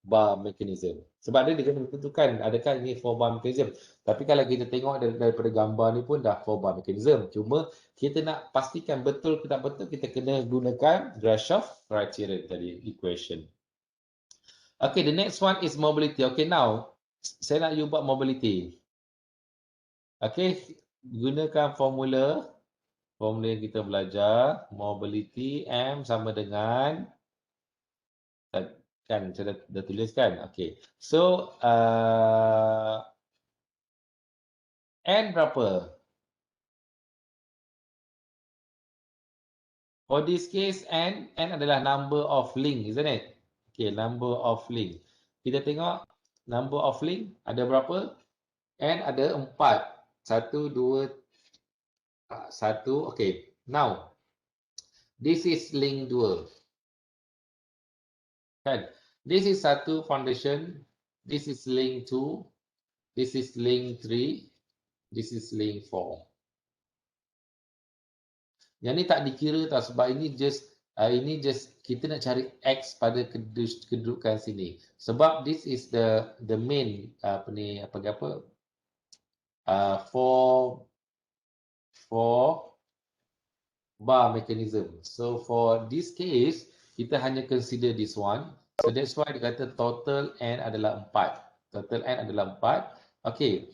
bar mechanism. Sebab dia kena tentukan adakah ini 4 bar mechanism. Tapi kalau kita tengok daripada gambar ni pun dah 4 bar mechanism. Cuma kita nak pastikan betul ke tak betul, kita kena gunakan Grashof criterion tadi, equation. Okay, the next one is mobility. Okay, now saya nak you buat mobility. Okay, gunakan formula yang kita belajar. Mobility M sama dengan, kan saya dah tulis kan. Okay, so N berapa? For this case, N adalah number of link, isn't it? Okay, number of link. Kita tengok number of link ada berapa? N ada 4. 1, 2, 1. Okay, now this is link 2. Kan? This is 1 foundation. This is link 2. This is link 3. This is link 4. Yang ni tak dikira tau, sebab ini just kita nak cari X pada kedudukan sini. Sebab this is the main for bar mechanism. So for this case, kita hanya consider this one. So that's why dia kata total N adalah 4. Total N adalah 4. Okay.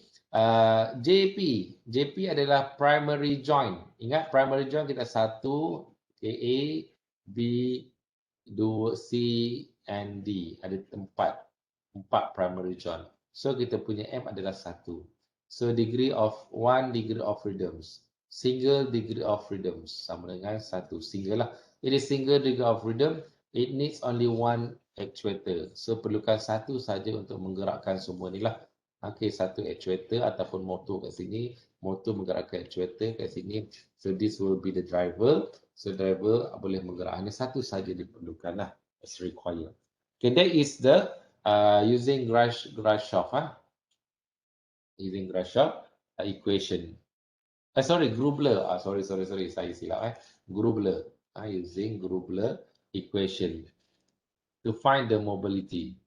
JP adalah primary joint. Ingat primary joint kita 1, okay, A, B, 2, C, and D. Ada 4 primary joint. So kita punya M adalah 1. So degree of freedoms. Single degree of freedoms sama dengan 1. Single lah. It is single degree of freedom. It needs only one actuator. So perlukan 1 saja untuk menggerakkan semua ni lah. Okay, 1 actuator ataupun motor kat sini. Motor menggerakkan actuator kat sini. So this will be the driver. So driver boleh menggerak. Hanya 1 saja diperlukan lah. As required. Okay, that is the using Grashof. Using Grashof equation. Sorry, Grubler. Sorry. Saya silap. Grubler. Using Grubler equation to find the mobility.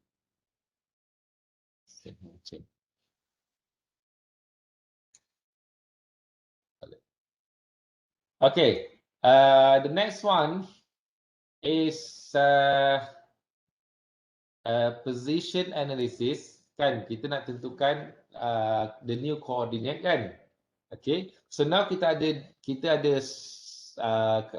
Okay, the next one is position analysis. Kan kita nak tentukan the new coordinate kan. Okay, so now kita ada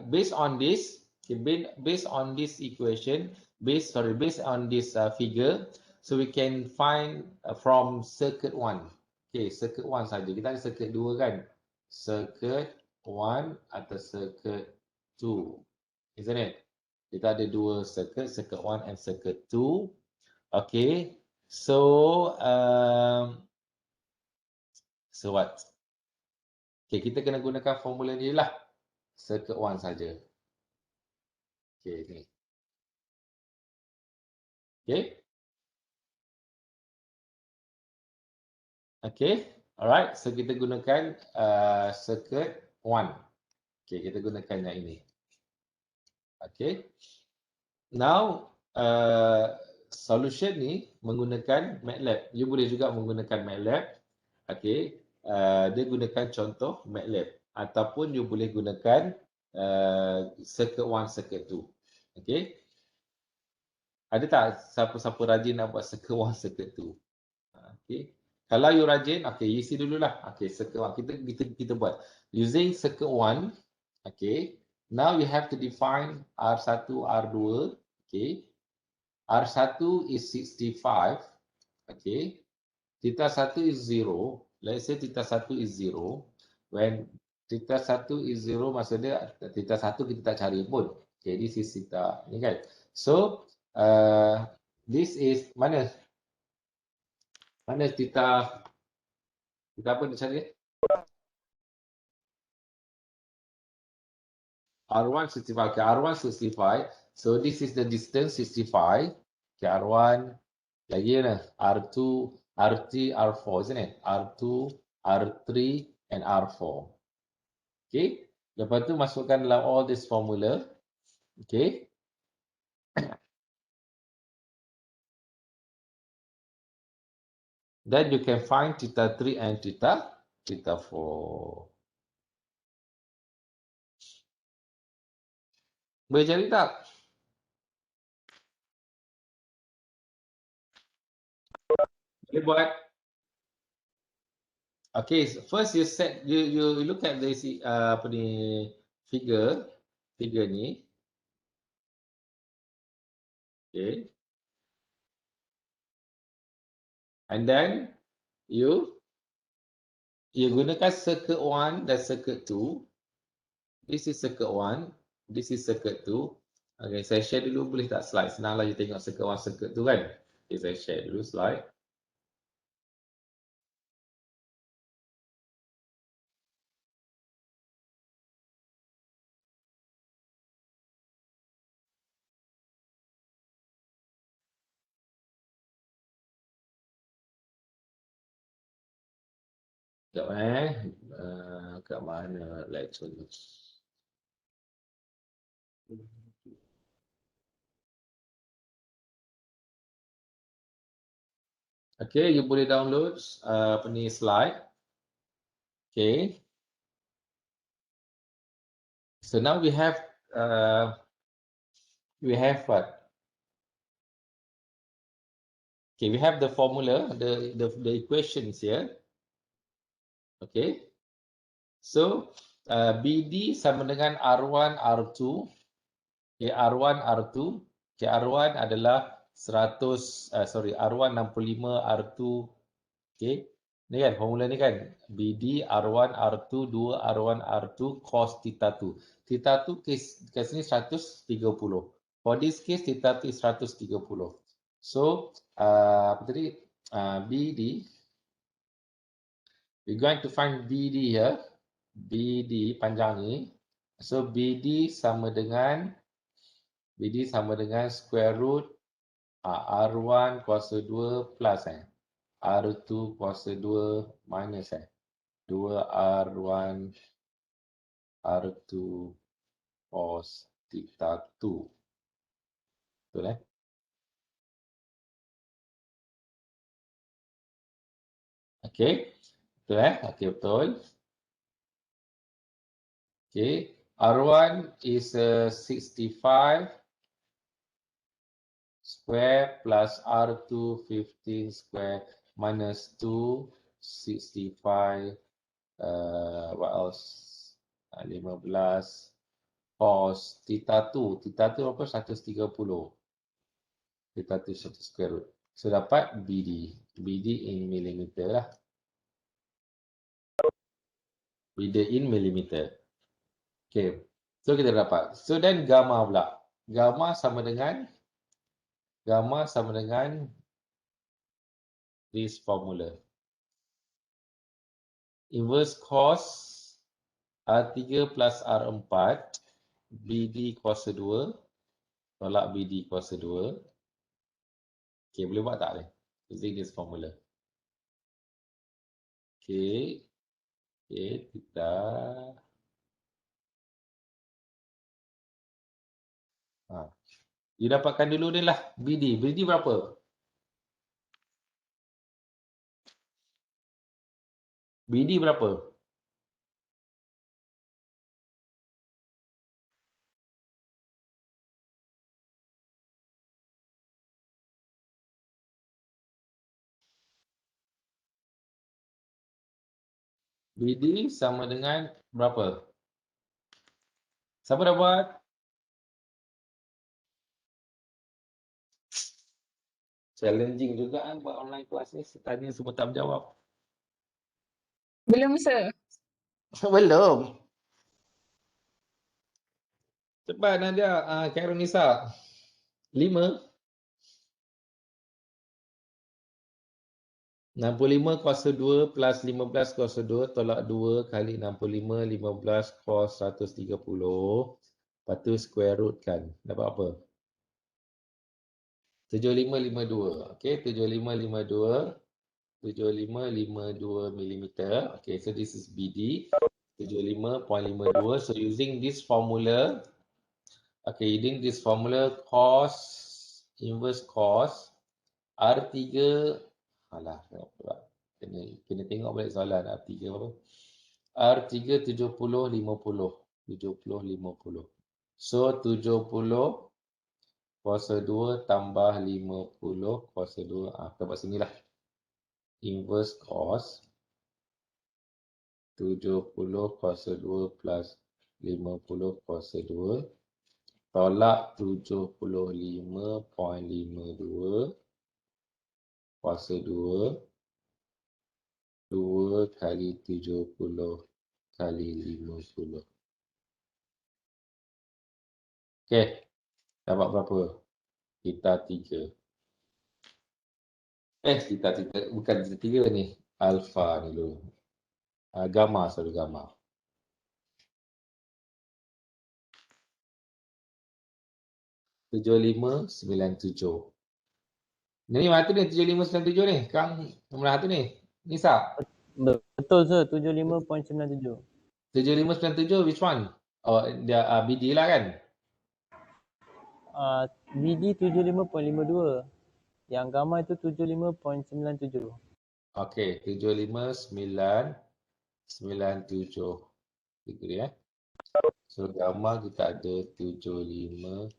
based on this equation, based on this figure, so we can find from circuit 1. Okay, circuit 1 saja. Kita ada circuit 2 kan. Circuit 1 atau circuit 2, isn't it? Kita ada 2 circuit 1 and circuit 2. Okay, so what? Okay, kita kena gunakan formula ni lah. Circuit 1 saja. Okay, ni. Okay. Okay, alright. So kita gunakan circuit 1. Okay, kita gunakan yang ini. Okay. Now, solution ni menggunakan MATLAB. You boleh juga menggunakan MATLAB. Okay. Dia gunakan contoh MATLAB. Ataupun you boleh gunakan circuit 1, circuit 2. Okay. Ada tak siapa-siapa rajin nak buat circuit 1, circuit 2? Okay. Kalau you rajin, okay, isi dululah. Okay, circuit 1. Kita buat. Using circuit 1, okay. Now you have to define R1, R2. Okay. R1 is 65. Okay. Theta 1 is 0. Let's say theta 1 is 0. When theta 1 is 0, maksudnya theta 1 kita tak cari pun. Okay, this is theta. Ni kan. So, this is mana theta apa dia cari? R1 65. Okay, R1 65. So this is the distance 65. Okay, R1 lagi mana? R2, R3, R4, isn't it? R2, R3 and R4. Okay. Lepas tu masukkan dalam all this formula. Okay. Then you can find theta 3 and theta 4. Boleh cari tak? Boleh buat. Okay, first you set you look at this apa ni figure ni. Okay. And then you gunakan circuit 1 dan circuit 2. This is circuit 1, this is circuit 2. Okay, saya share dulu boleh tak slide? Senanglah you tengok circuit 1, circuit 2 kan. Okay, saya share dulu slide. Sekejap kat mana lecture ni? Okay, you boleh download apa ni slide. Okay. So now we have what? Okay, we have the formula, the equations here. Okay. So BD sama dengan R1 R2. Okay, R1 R2. Okay, R1 adalah 100 R1 65 R2. Okay. Ni kan formula ni kan. BD R1 R2 2 R1 R2 cos theta 2. Theta 2 kes ni 130. For this case theta 2 is 130. So apa tadi? BD, we're going to find BD here. BD panjang ni. So BD sama dengan square root R1 kuasa 2 plus R2 kuasa 2 minus 2 R1 R2 cos theta 2. Betul Okay. Betul Okay, betul. Okay. R1 is 65 square plus R2 15 square minus 2 65 what else? 15 cos theta 2. Theta 2 apa? 130. Theta 2 1 square root. So dapat BD. BD in millimeter lah. BD in millimeter. Okay. So kita dapat. So then gamma pula. Gamma sama dengan this formula. Inverse cos R3 plus R4 BD kuasa 2 tolak BD kuasa 2. Okay, boleh buat tak ni? Using this formula. Okay. Okay, kita you dapatkan dulu ni lah BD. BD berapa? BD berapa? BD sama dengan berapa? Siapa dah buat? Challenging juga kan buat online kelas ni. Tanya semua tak menjawab. Belum, sir. Belum. Cepat Nadia. Khairul Nisa. 5. 65 kuasa 2 plus 15 kuasa 2 tolak 2 kali 65 15 cos 130. Lepas tu square root kan. Dapat apa? 7552. Okay, 7552. 7552 mm. Okay, so this is BD. 75.52. So using this formula, okay, using this formula cos, inverse cos R3 Alah, kena tengok balik soalan R3 apa. R3 70, 50. 70, 50. So 70 kuasa 2 tambah 50 kuasa 2. Kita buat sini lah. Inverse cos 70 kuasa 2 plus 50 kuasa 2. Tolak 75.52 kuasa 2. 2 kali 70 kali 50. Okey. Dapat berapa? Theta 3. Theta 3. Bukan theta 3 ni. Alpha ni dulu. Gamma, sorry, gamma. Lima 97. Ni mana tu ni 7597 ni? Kang mana tu ni? Nisa. Betul sir, 75.97. 7597 which one? Oh, dia BD lah kan? BD 75.52. Yang gamma itu 75.97. Okey, 75997. Degree ya. So gamma kita ada 7597.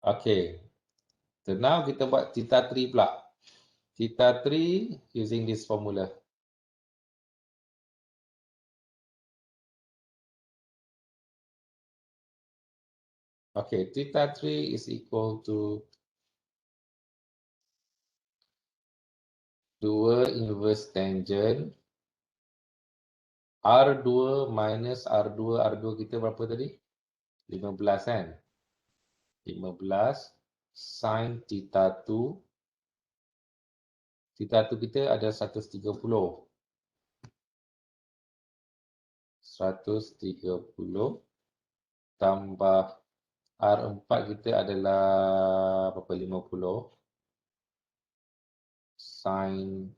Okey. So now kita buat theta 3 pula. Theta 3 using this formula. Okay, theta 3 is equal to 2 inverse tangent R2 minus R2. R2 kita berapa tadi? 15 kan? 15 sin theta 2. Theta 2 kita ada 130. 130 tambah R4 kita adalah berapa? 50 sin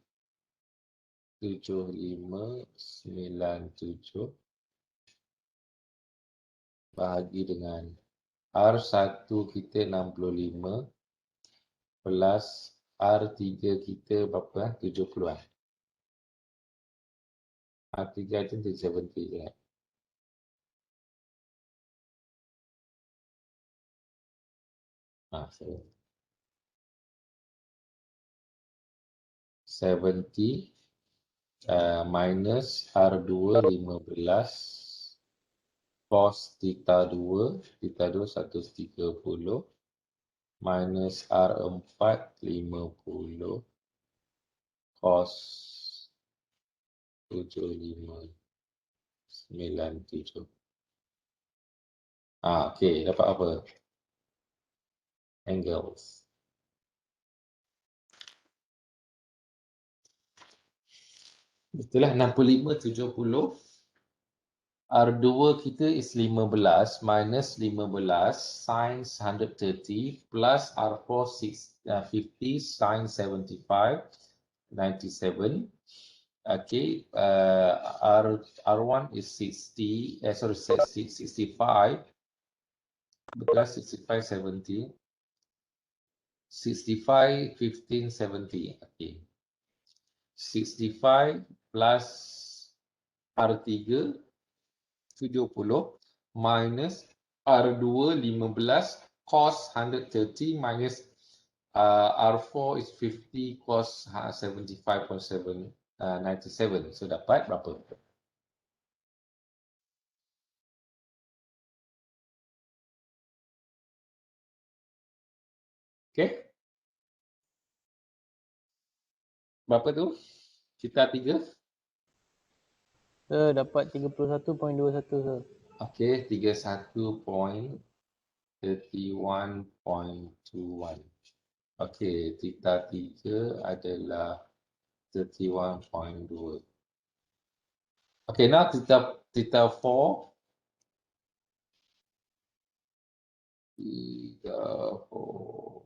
7597 bahagi dengan R1 kita 65 plus R3 kita berapa? 70 kan? R3 itu 70 je kan? So 70 minus R2 15 cos theta 2 130 minus R4 50 cos 7597. Okey, dapat apa? Angles. Itulah 6570. R2 kita is 15 minus 15 sin 130 plus R4 50 sin 75 97. Okay, R1 is 60, 65 plus 65 70. 65 15 70. Okay. 65 plus R3 70 minus R2 15 cos 130 minus R4 is 50 cos 75.7 97. So dapat berapa? Okay. Berapa tu? Theta 3? Sir, dapat 31.21 sir. Okay, 31.31.21. Okay, theta 3 adalah 31.2. Okay, now theta 4. Theta 4.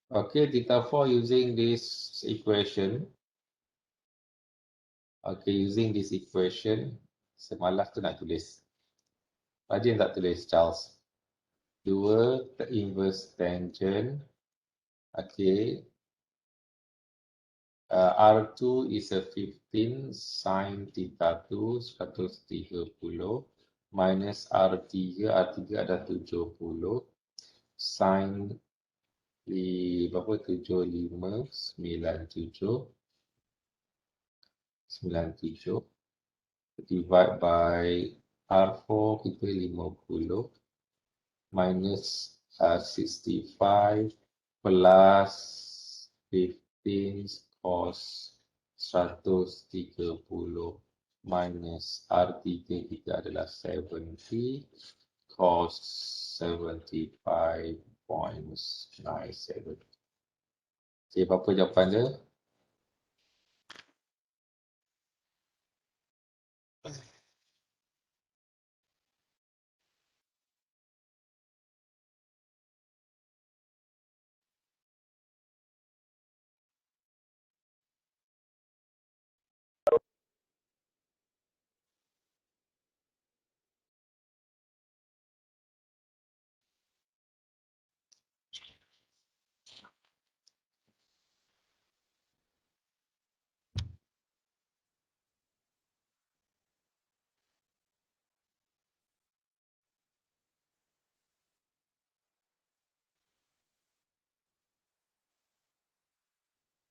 Okay, theta 4 using this equation. Okay, using this equation. Semalas tu nak tulis. Rajin tak tulis, Charles? 2 inverse tangent. Okay. R2 is a 15 sin theta 2 130 minus R3 ada 70 sin berapa 75 97 divide by R4 kita 50 minus 65 plus 15 cos 130 minus R3 kita adalah 70 cos 75.97. Okay, berapa jawapan dia?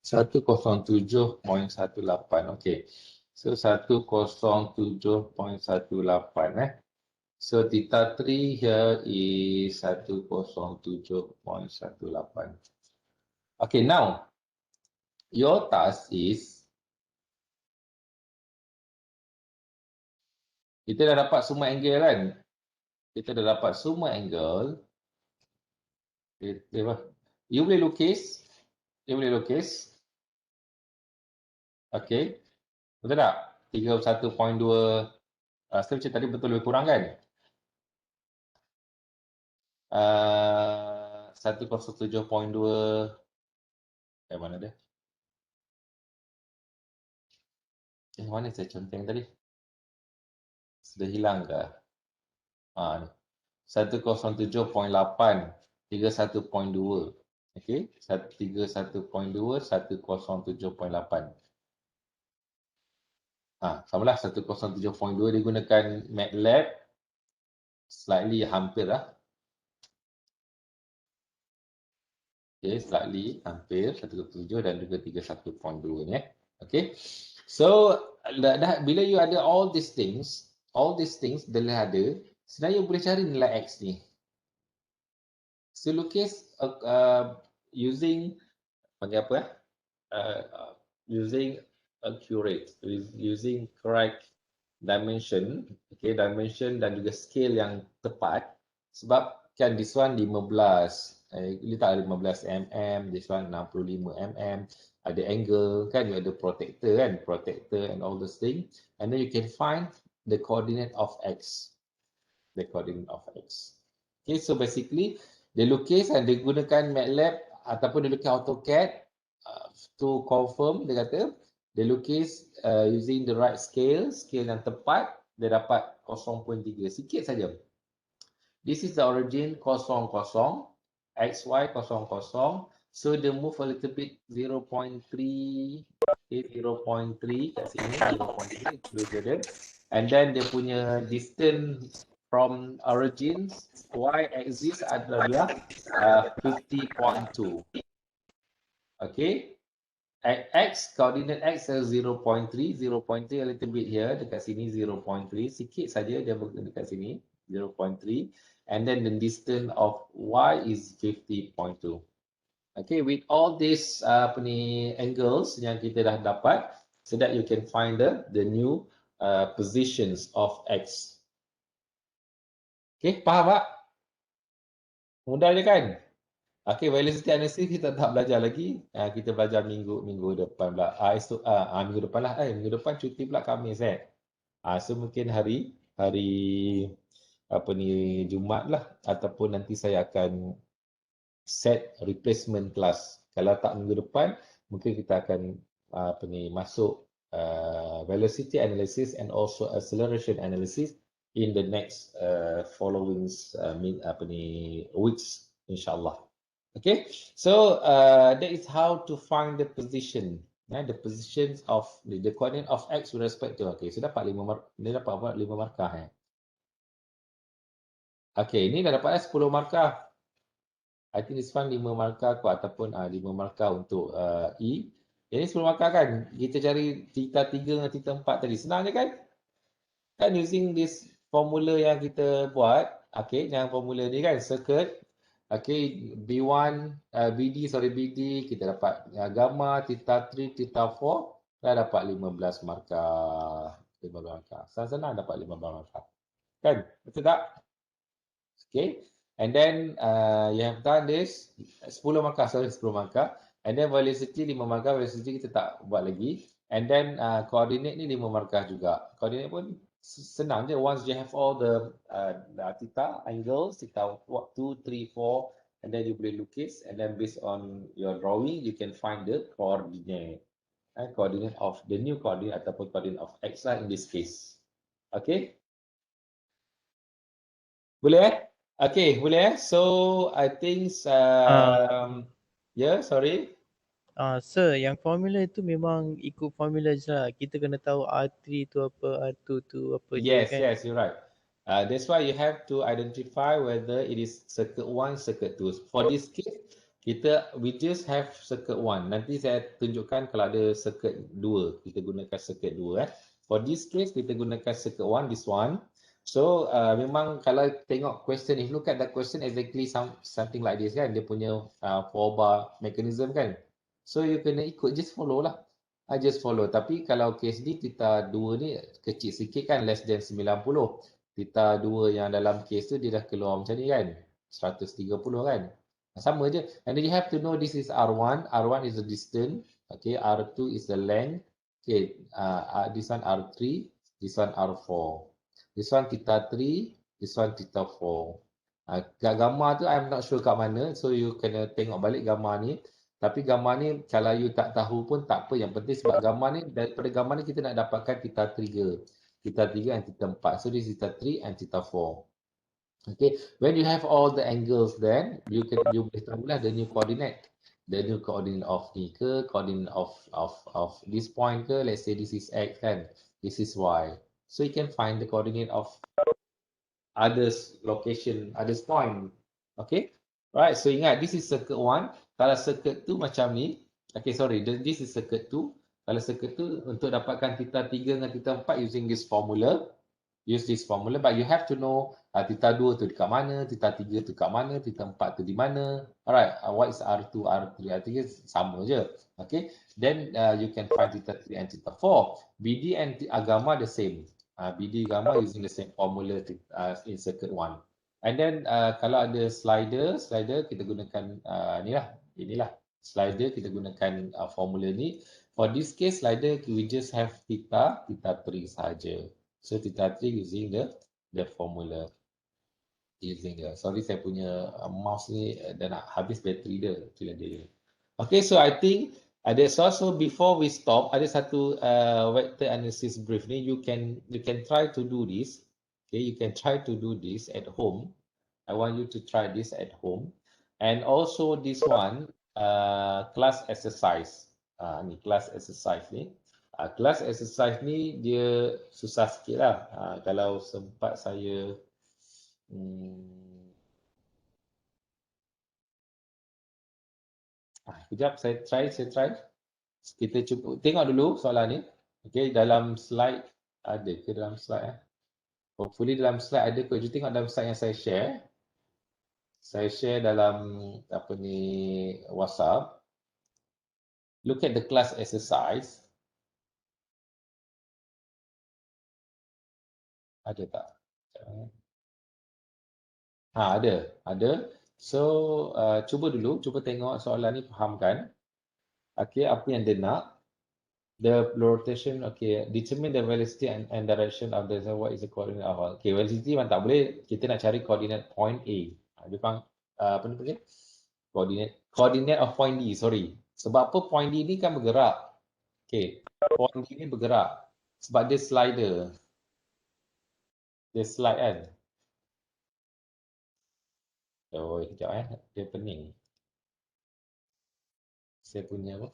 Satu 107.18. Okay. So 107.18. So theta 3 here is 107.18. Okay, now your task is kita dah dapat semua angle kan? Kita dah dapat semua angle. You boleh lukis? Okay. Betul tak? 31.2. Saya macam tadi betul lebih kurang kan? 107.2. Mana dia? Mana saya conteng tadi? Sudah hilang ke? Ni. 107.8. 31.2. Okay. 31.2. 107.8. Samalah 107.2 digunakan MATLAB. Slightly hampir lah. Okay, slightly hampir 107 dan juga 31.2 ni. Okay. So, bila you ada all these things dah ada, sebenarnya you boleh cari nilai X ni. So, lukis using panggil apa? Using accurate, using correct dimension, okay, dimension dan juga scale yang tepat. Sebab kan this one 15, letak 15 mm, this one 65 mm, ada angle kan, you ada protector kan, protector and all those things, and then you can find the coordinate of X, Okay, so basically dia lukis dan dia gunakan MATLAB ataupun dia lukis AutoCAD to confirm, dia kata dia lukis using the right scale yang tepat, dia dapat 0.3, sikit saja. This is the origin 0, 0, XY 0, 0. So they move a little bit 0.3, okay, 0.3 kat sini, 0.3 included. And then dia punya distance from origins, Y axis adalah 50.2. Okay. X, coordinate X is 0.3, 0.3 a little bit here, dekat sini 0.3, sikit saja dia dekat sini, 0.3. And then the distance of Y is 50.2. Okay, with all these angles yang kita dah dapat, so that you can find the new positions of X. Okay, faham tak? Mudah je kan? Okay, velocity analysis kita tak belajar lagi. Kita belajar minggu depan pula. Minggu depan lah. Minggu depan cuti pula Khamis so mungkin hari Jumaat lah, ataupun nanti saya akan set replacement class. Kalau tak minggu depan, mungkin kita akan masuk velocity analysis and also acceleration analysis in the next following weeks, inshallah. Okay, so that is how to find the position, the positions of the coordinate of x with respect to. Okay, so dapat 5 markah. Okay, ini dah dapat 10 markah. I think this one 5 markah kot, ataupun 5 markah untuk E. Ini 10 markah kan? Kita cari theta 3 dengan theta 4 tadi. Senang je kan? Kan using this formula yang kita buat. Okay, yang formula ni kan, circuit. Okay, B1, BD, kita dapat gamma, theta 3, theta 4. Dah dapat 15 markah. 15 markah. Senang dapat 15 markah. Kan? Betul tak? Okay. And then you have done this 10 markah, 10 markah. And then velocity 5 markah, velocity kita tak buat lagi. And then coordinate ni 5 markah juga. Coordinate pun senang je. Once you have all the theta angles, theta 2, 3, 4, and then you boleh lukis. And then based on your drawing, you can find the coordinate. Coordinate of the new coordinate ataupun coordinate of x lah in this case. Okay. Boleh Okay, boleh So, I think, yeah, sorry. Sir, yang formula itu memang ikut formula je lah. Kita kena tahu R3 tu apa, R2 tu apa je kan. Yes, you're right. That's why you have to identify whether it is circuit 1, circuit 2. For this case, we just have circuit 1. Nanti saya tunjukkan kalau ada circuit 2. Kita gunakan circuit 2. For this case, kita gunakan circuit 1, this one. So, memang kalau tengok question, if you look at that question, exactly something like this kan. Dia punya 4-bar mechanism kan. So, you kena ikut, just follow lah. I just follow. Tapi kalau case ni, theta 2 ni kecil sikit kan, less than 90. Theta 2 yang dalam case tu, dia dah keluar macam ni kan. 130 kan. Sama je. And then you have to know this is R1. R1 is the distance. Okay, R2 is the length. Okay, this one R3. This one R4. This one theta 3. This one theta 4. Gamma tu I'm not sure kat mana. So you kena tengok balik gamma ni. Tapi gambar ni kalau you tak tahu pun tak apa. Yang penting sebab gambar ni, daripada gambar ni kita nak dapatkan theta 3. Theta 3 and theta 4. So this is theta 3 and theta 4. Okay. When you have all the angles then, you boleh tahulah the new coordinate. The new coordinate of ni ke, coordinate of this point ke. Let's say this is X kan. This is Y. So you can find the coordinate of others location, others point. Okay. Right. So ingat, this is circuit 1. Kalau circuit tu macam ni, okay sorry, this is circuit 2. Kalau circuit tu untuk dapatkan theta 3 dengan theta 4 using this formula, use this formula, but you have to know theta 2 tu dekat mana, theta 3 tu dekat mana, theta 4 tu di mana. Alright, what is R2, R3, R3 sama je. Okay, then you can find theta 3 and theta 4. BD and gamma the same. BD gamma using the same formula in circuit 1. And then kalau ada slider kita gunakan inilah slider, kita gunakan formula ni. For this case slider we just have theta 3 saja. So theta 3 using the formula. Sorry saya punya mouse ni dah nak habis bateri dia. Itulah dia. Okay, so I think that's also before we stop, ada satu vector analysis brief ni. You can try to do this. Okay, you can try to do this at home. I want you to try this at home. And also this one, class exercise. Ni class exercise ni. Class exercise ni dia susah sikit lah. Kalau sempat saya kejap saya try. Kita cuba tengok dulu soalan ni. Okay, dalam slide ada ke dalam slide Hopefully dalam slide ada ke. Tengok dalam slide yang saya share. Saya share dalam WhatsApp. Look at the class exercise. Ada tak? Ada. So cuba tengok soalan ni, fahamkan. Okay, apa yang dia nak? The rotation, okay. Determine the velocity and direction of the what is the coordinate of. Okay, velocity memang tak boleh. Kita nak cari coordinate point A. Dia panggil apa ni panggil? Coordinate of point D, sorry. Sebab apa point D ni kan bergerak. Okay, point D ni bergerak sebab dia slider. Dia slide kan. Oh, sekejap dia pening. Saya punya apa?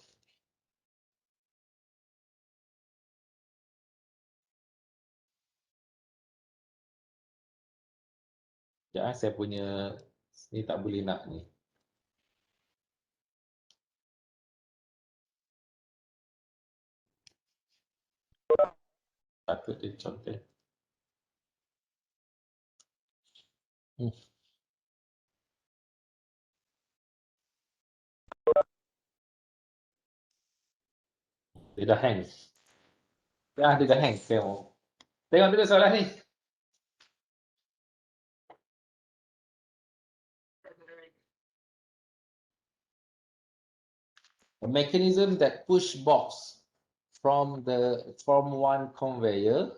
Sekejap saya punya ni tak boleh nak ni. Patut dia contoh. Dia dah hang. Dia dah hang. Tengok dulu soalan ni. A mechanism that push box from one conveyor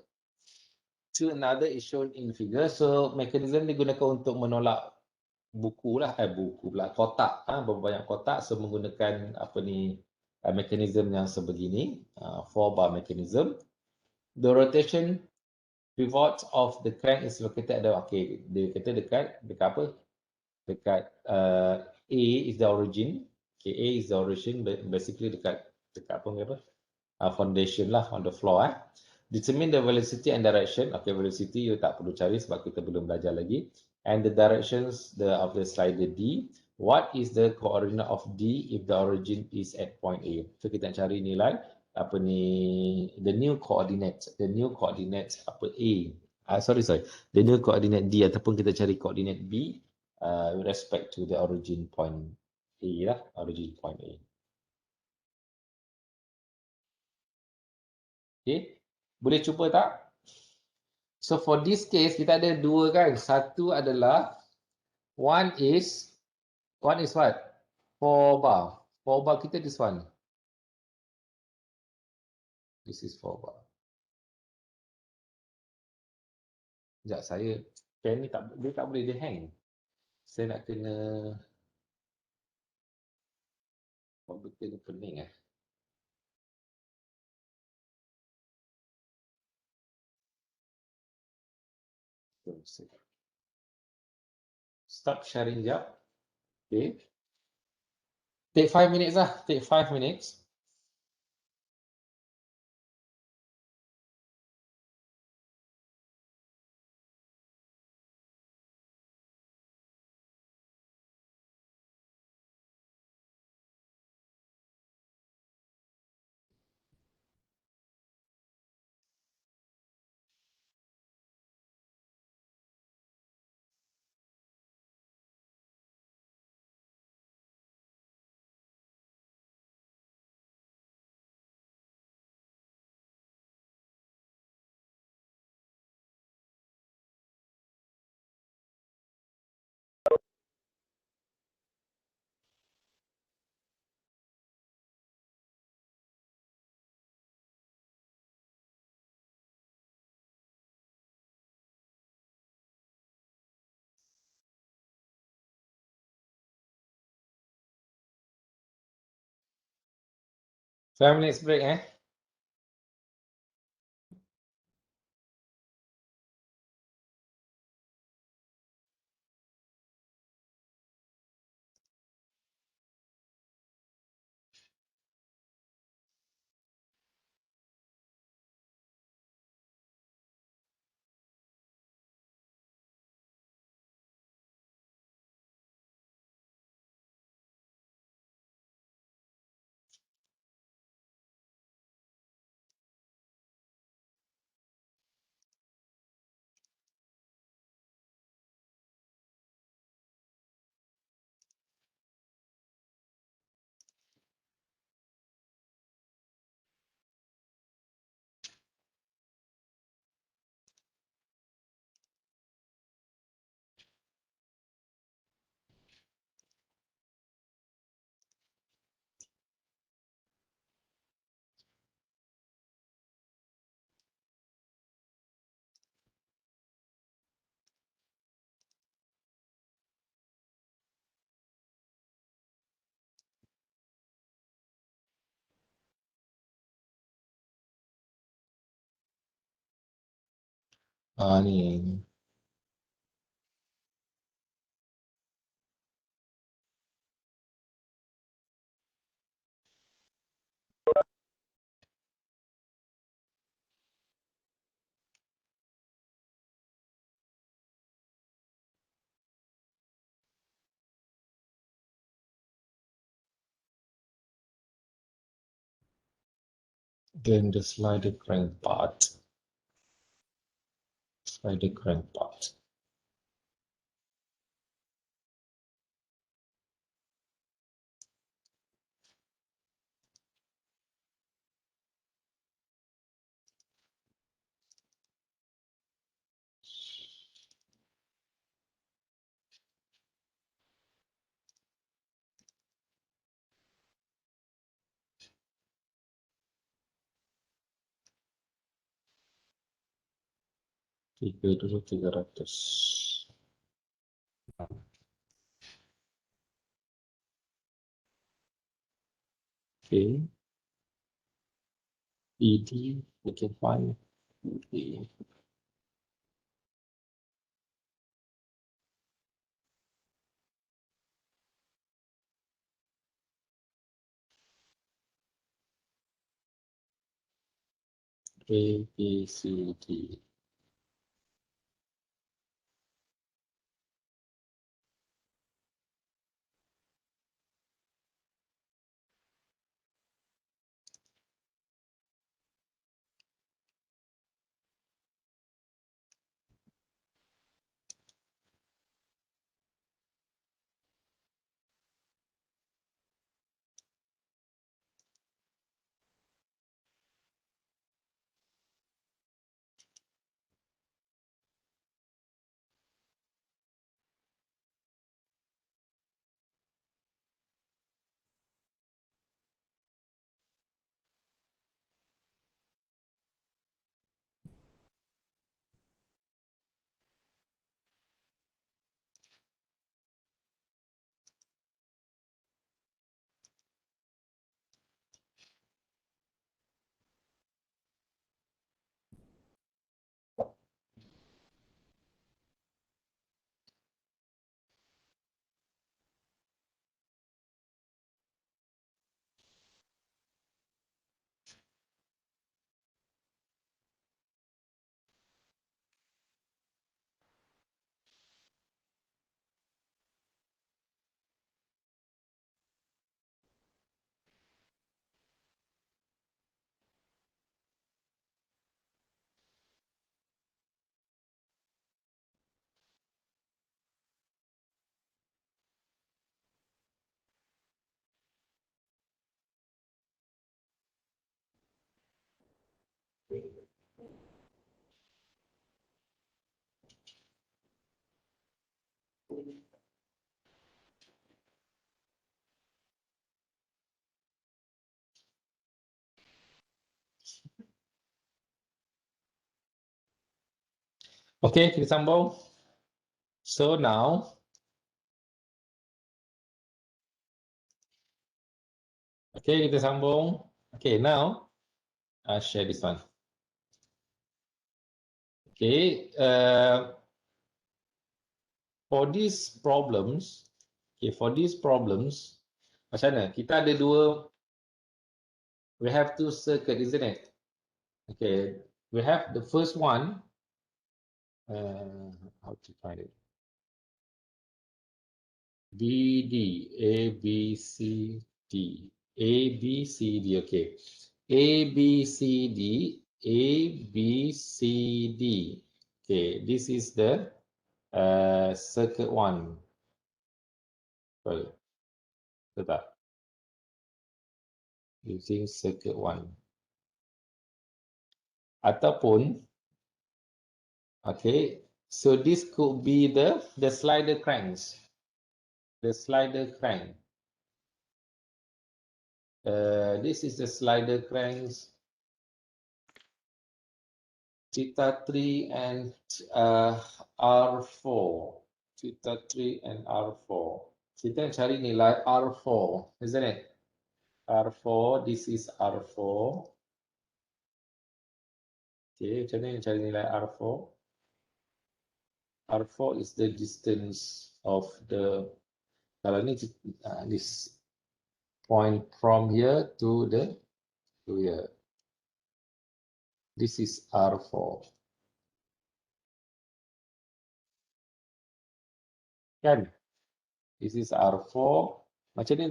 to another is shown in figure. So mechanism digunakan untuk menolak buku pula kotak, berapa banyak kotak. So menggunakan mechanism yang sebegini, 4-bar mechanism. The rotation pivot of the crank is located at dia kata dekat apa? Dekat A is the origin. Okay, A is the origin, basically dekat apa? Foundation lah, on the floor. Determine the velocity and direction. Okay, velocity you tak perlu cari sebab kita belum belajar lagi. And the directions of the slider D. What is the coordinate of D if the origin is at point A? So kita nak cari nilai the new coordinate A. The new coordinate D ataupun kita cari coordinate B with respect to the origin point A lah, origin point A. Okay, boleh cuba tak? So for this case kita ada dua kan. Satu adalah one is what? 4 bar. 4 bar kita this one. This is 4 bar. Sekejap saya pen ni dia tak boleh dia hang. Saya nak kena komputer ni pening Stop sharing jap. Okay. Take 5 minutes lah. Take 5 minutes. Five minutes break Ni. Then the slider crank part. Slider crank part. Tiga dulu 300. Okay. ED, we can find ED. A, B, C, D. Okay, kita sambung. So now, okay, kita sambung. Okay, now, I'll share this one. Okay, for these problems, macam mana? Kita ada dua, we have two circuit, isn't it? Okay, we have the first one, how to find it? BD, A, B, C, D. A, B, C, D, okay. A, B, C, D, A, B, C, D. Okay, this is the circuit one. Sorry, tetap. Using circuit one. Ataupun, okay, so this could be the slider cranks. The slider crank. This is the slider cranks. Theta 3 and R4. Theta 3 and R4. Kita cari nilai R4, isn't it? R4, this is R4. Okay, macam mana cari nilai R4? R4 is the distance of the, kalau ni this point from here to here. This is R4. Kan? This is R4. Macam ni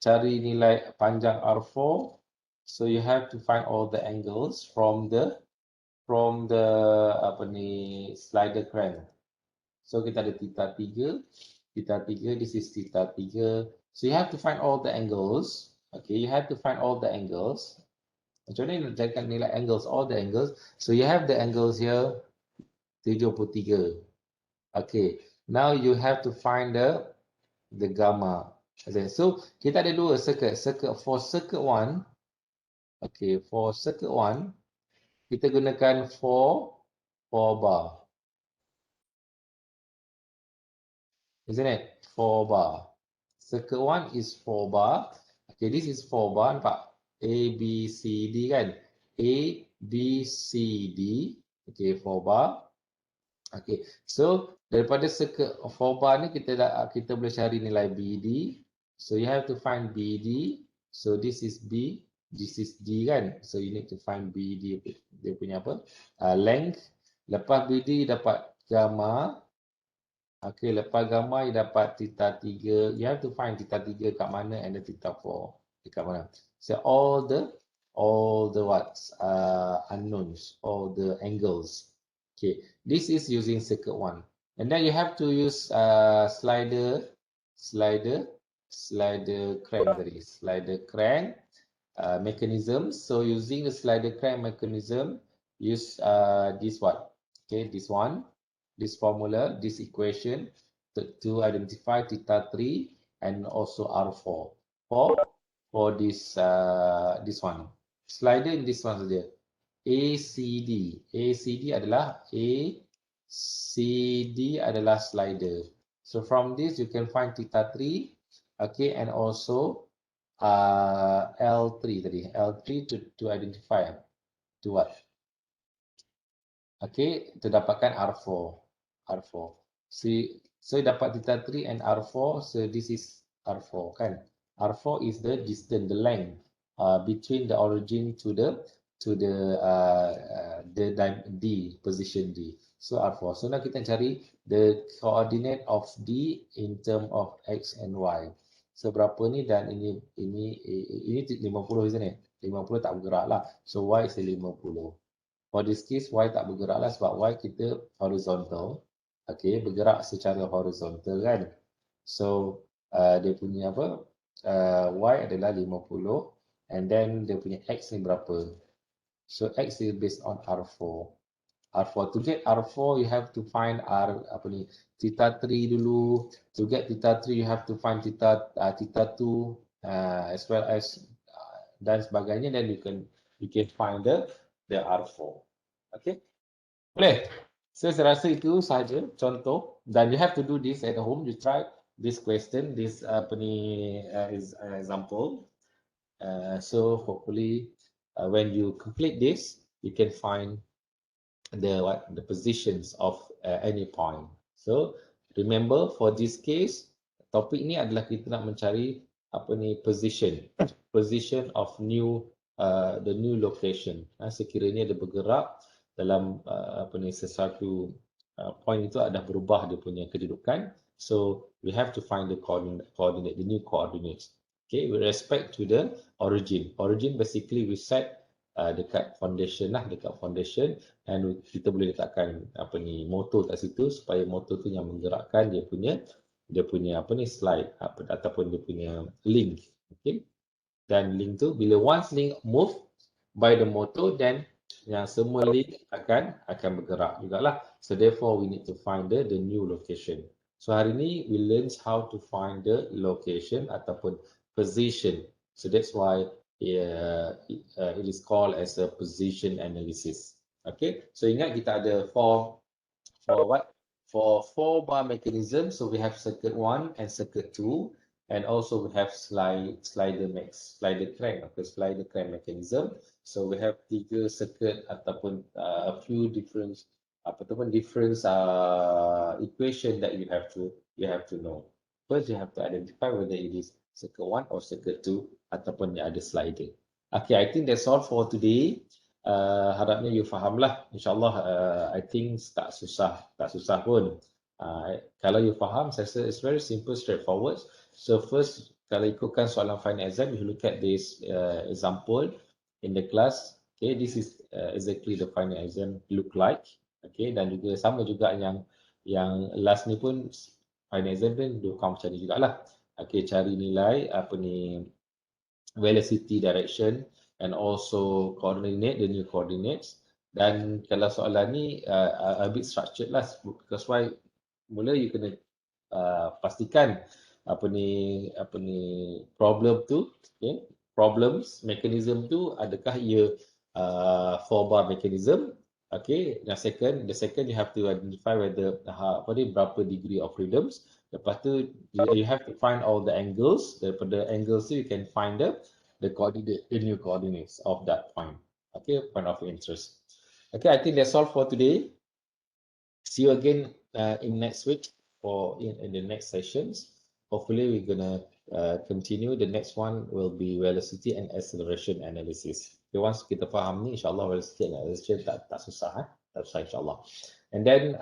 cari nilai panjang R4. So you have to find all the angles from the apa ni slider crank. So kita ada theta 3, this is theta 3. So you have to find all the angles. Okay, you have to find all the angles. Macam ni nak carikan nilai angles, all the angles. So you have the angles here 73. Okay, now you have to find the gamma. Okay, so kita ada dua circuit. For circuit 1, okay, for circuit 1 kita gunakan 4 bar. Isn't it? 4 bar. Circuit 1 is 4 bar. Okay, this is 4 bar. Nampak? A, B, C, D kan? A, B, C, D. Okay, 4 bar. Okay, so daripada circuit 4 bar ni kita boleh cari nilai BD. So you have to find BD. So this is B, this is D kan? So you need to find BD, dia punya apa? Length. Lepas BD dapat gamma. Okay, lepas gamma you dapat theta 3. You have to find theta 3 kat mana and the theta 4 dekat mana. So all the what? Unknowns, all the angles. Okay, this is using circuit 1. And then you have to use slider crank mechanism. So using the slider crank mechanism, use this what? Okay, this one, this formula, this equation to identify theta 3 and also R4 for this one. Slider in this one saja. ACD adalah slider. So from this you can find theta 3, okay, and also L3 tadi. L3 to identify to what? Okay, to dapatkan R4. So dapat theta 3 and R4. So this is R4 kan? R4 is the distance, the length between the origin to the D, position D. So R4. So now kita cari the coordinate of D in term of X and Y. So berapa ni dan ini 50, isn't it? 50 tak bergerak lah. So Y is 50. For this case, Y tak bergerak lah sebab Y kita horizontal. Okay, bergerak secara horizontal kan. So dia punya apa? Y adalah 50 and then dia punya X ni berapa? So X is based on R4. To get R4 you have to find theta 3 dulu. To get theta 3 you have to find theta 2 as well as dan sebagainya, then you can find the R4. Okay? Boleh? So saya rasa itu sahaja contoh, dan you have to do this at home. You try this question, this is an example. So hopefully when you complete this, you can find the positions of any point. So remember for this case, topik ni adalah kita nak mencari position of the new location. Sekiranya dia bergerak dalam sesuatu point itu ada berubah dia punya kedudukan. So we have to find the coordinate, the new coordinates. Okay, with respect to the origin. Origin basically we set dekat foundation and kita boleh letakkan motor kat situ supaya motor tu yang menggerakkan dia punya slide ataupun dia punya link. Okay, dan link tu bila once link move by the motor, then yang semua link akan bergerak jugalah. So therefore we need to find the new location. So hari ni we learn how to find the location ataupun position. So that's why it is called as a position analysis. Okay, so ingat kita ada for 4 bar mechanism. So we have circuit 1 and circuit 2, and also we have slider crank mechanism. So we have 3 circuit ataupun a few different apa tu pun different equation that you have to know. First, you have to identify whether it is circle 1 or circle 2 ataupun ada slider. Okay, I think that's all for today. Harapnya you faham lah. InsyaAllah, I think tak susah pun. Kalau you faham, saya rasa it's very simple, straightforward. So first, kalau ikutkan soalan final exam, you look at this example in the class. Okay, this is exactly the final exam look like. Okay, dan juga sama juga yang last ni pun final exam pun dia kamu cari jugalah. Okay, cari nilai apa ni velocity direction and also coordinate, the new coordinates. Dan kalau soalan ni a bit structured lah, because why mula you kena pastikan apa ni problem tu, okay? Problems mechanism tu adakah ia 4-bar mechanism. Okay, the second you have to identify whether berapa degree of freedoms. Lepas tu you have to find all the angles. Daripada angles tu you can find the coordinate, the new coordinates of that point. Okay, point of interest. Okay, I think that's all for today. See you again in next week or in the next sessions. Hopefully we're gonna continue. The next one will be velocity and acceleration analysis. Okay, once kita faham ni, insyaAllah velocity and acceleration tak susah, tak susah insyaAllah. And then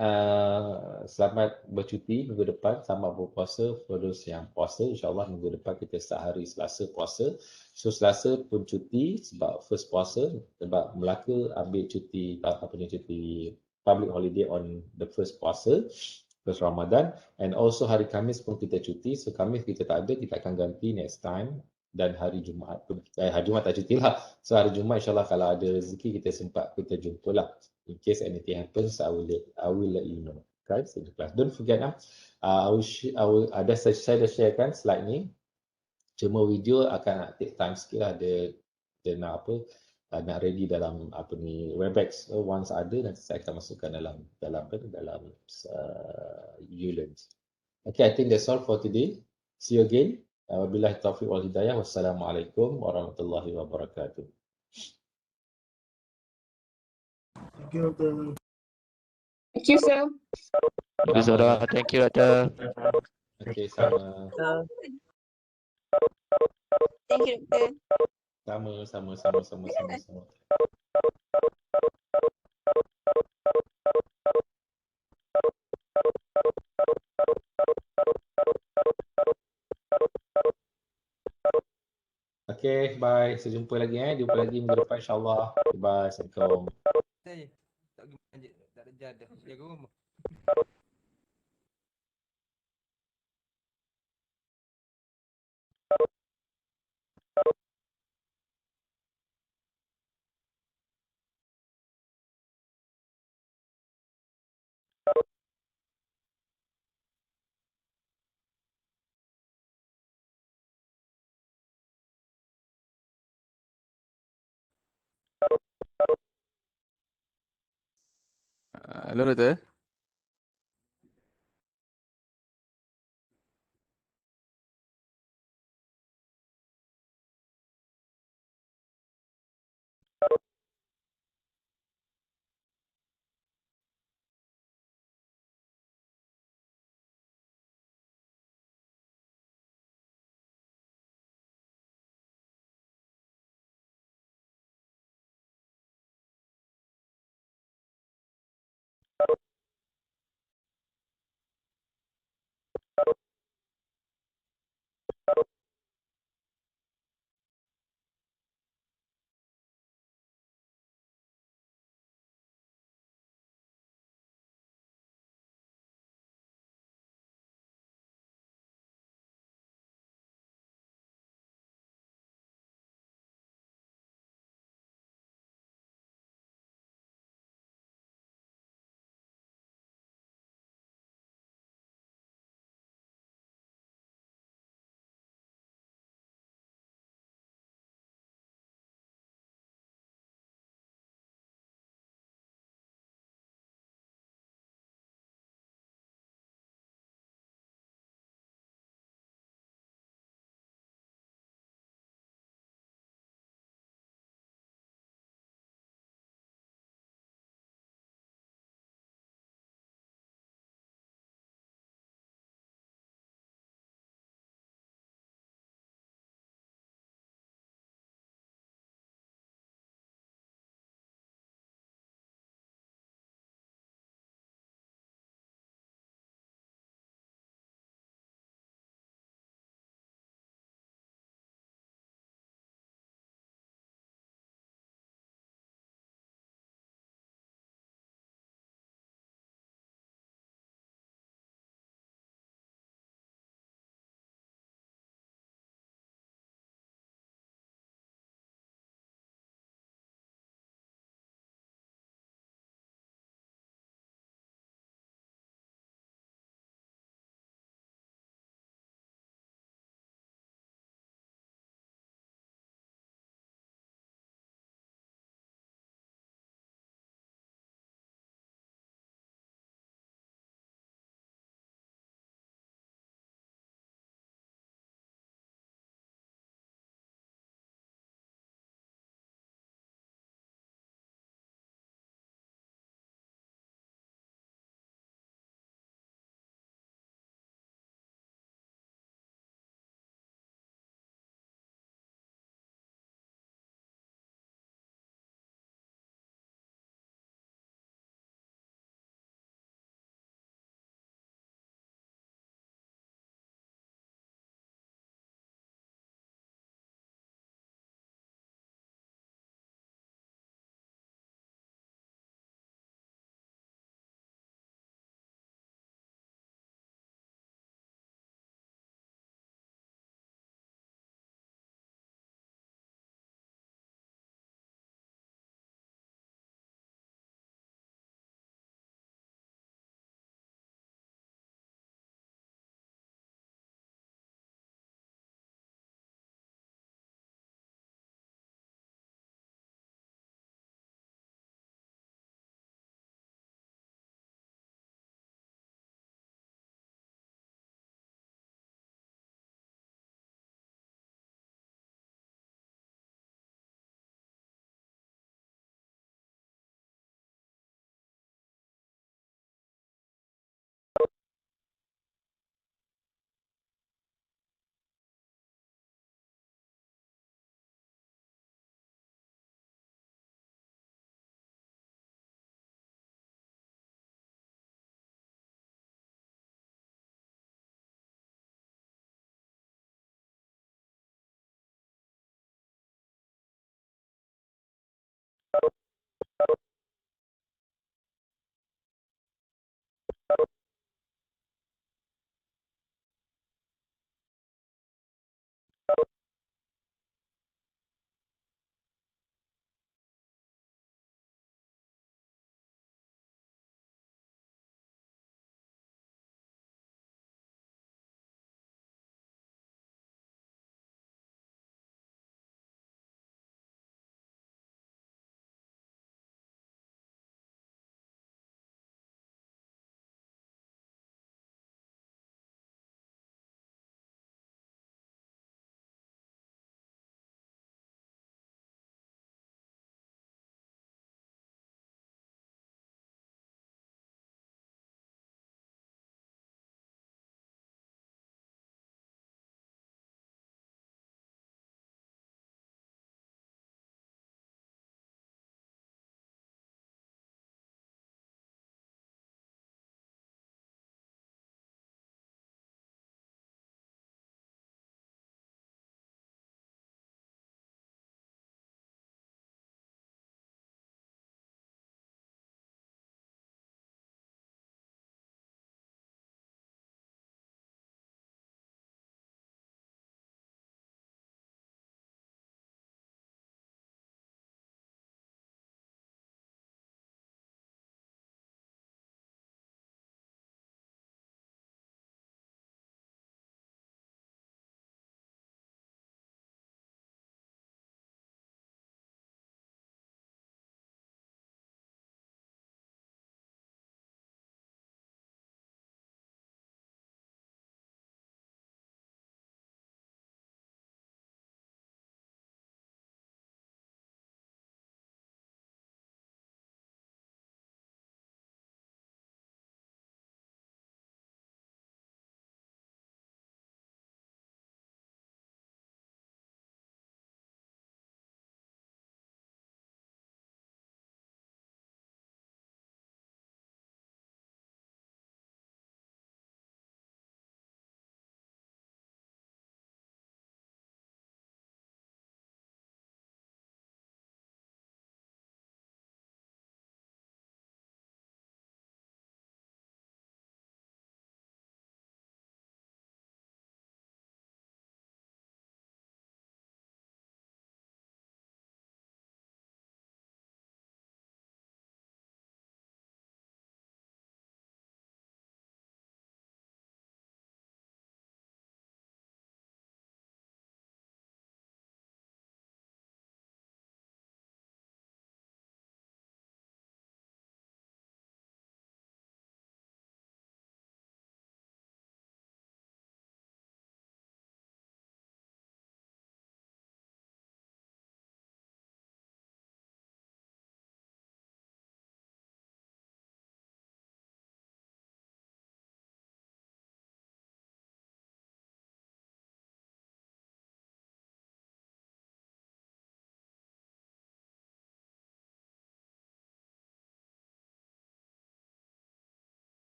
selamat bercuti minggu depan, selamat berpuasa for those yang puasa. InsyaAllah minggu depan kita start hari Selasa puasa. So Selasa pun cuti sebab first puasa, sebab Melaka ambil cuti cuti public holiday on the first puasa, first Ramadan, and also hari Khamis pun kita cuti. So Khamis kita tak ada, kita akan ganti next time. Dan hari Jumaat pun, hari Jumaat tak cuti lah. So hari Jumaat insyaAllah kalau ada rezeki kita sempat kita jumpa lah. In case anything happens, I will let you know. Guys, in the class. Don't forget I will saya dah sharekan slide ni. Cuma video akan take time sikit lah. Dia nak nak ready dalam Webex. So once ada, nanti saya akan masukkan dalam Ulearn. Okay, I think that's all for today. See you again. Wabillahi taufiq wal hidayah. Wassalamualaikum warahmatullahi wabarakatuh. Thank you, sir. Thank you, Doctor. Okay, sama. Thank you, Doctor. Sama. Okay, bye. Sejumpa lagi Jumpa lagi minggu depan insyaAllah. Bye. Assalamualaikum. Saya tak pergi masjid, tak ada jadah, jaga rumah. Hello, Doctor.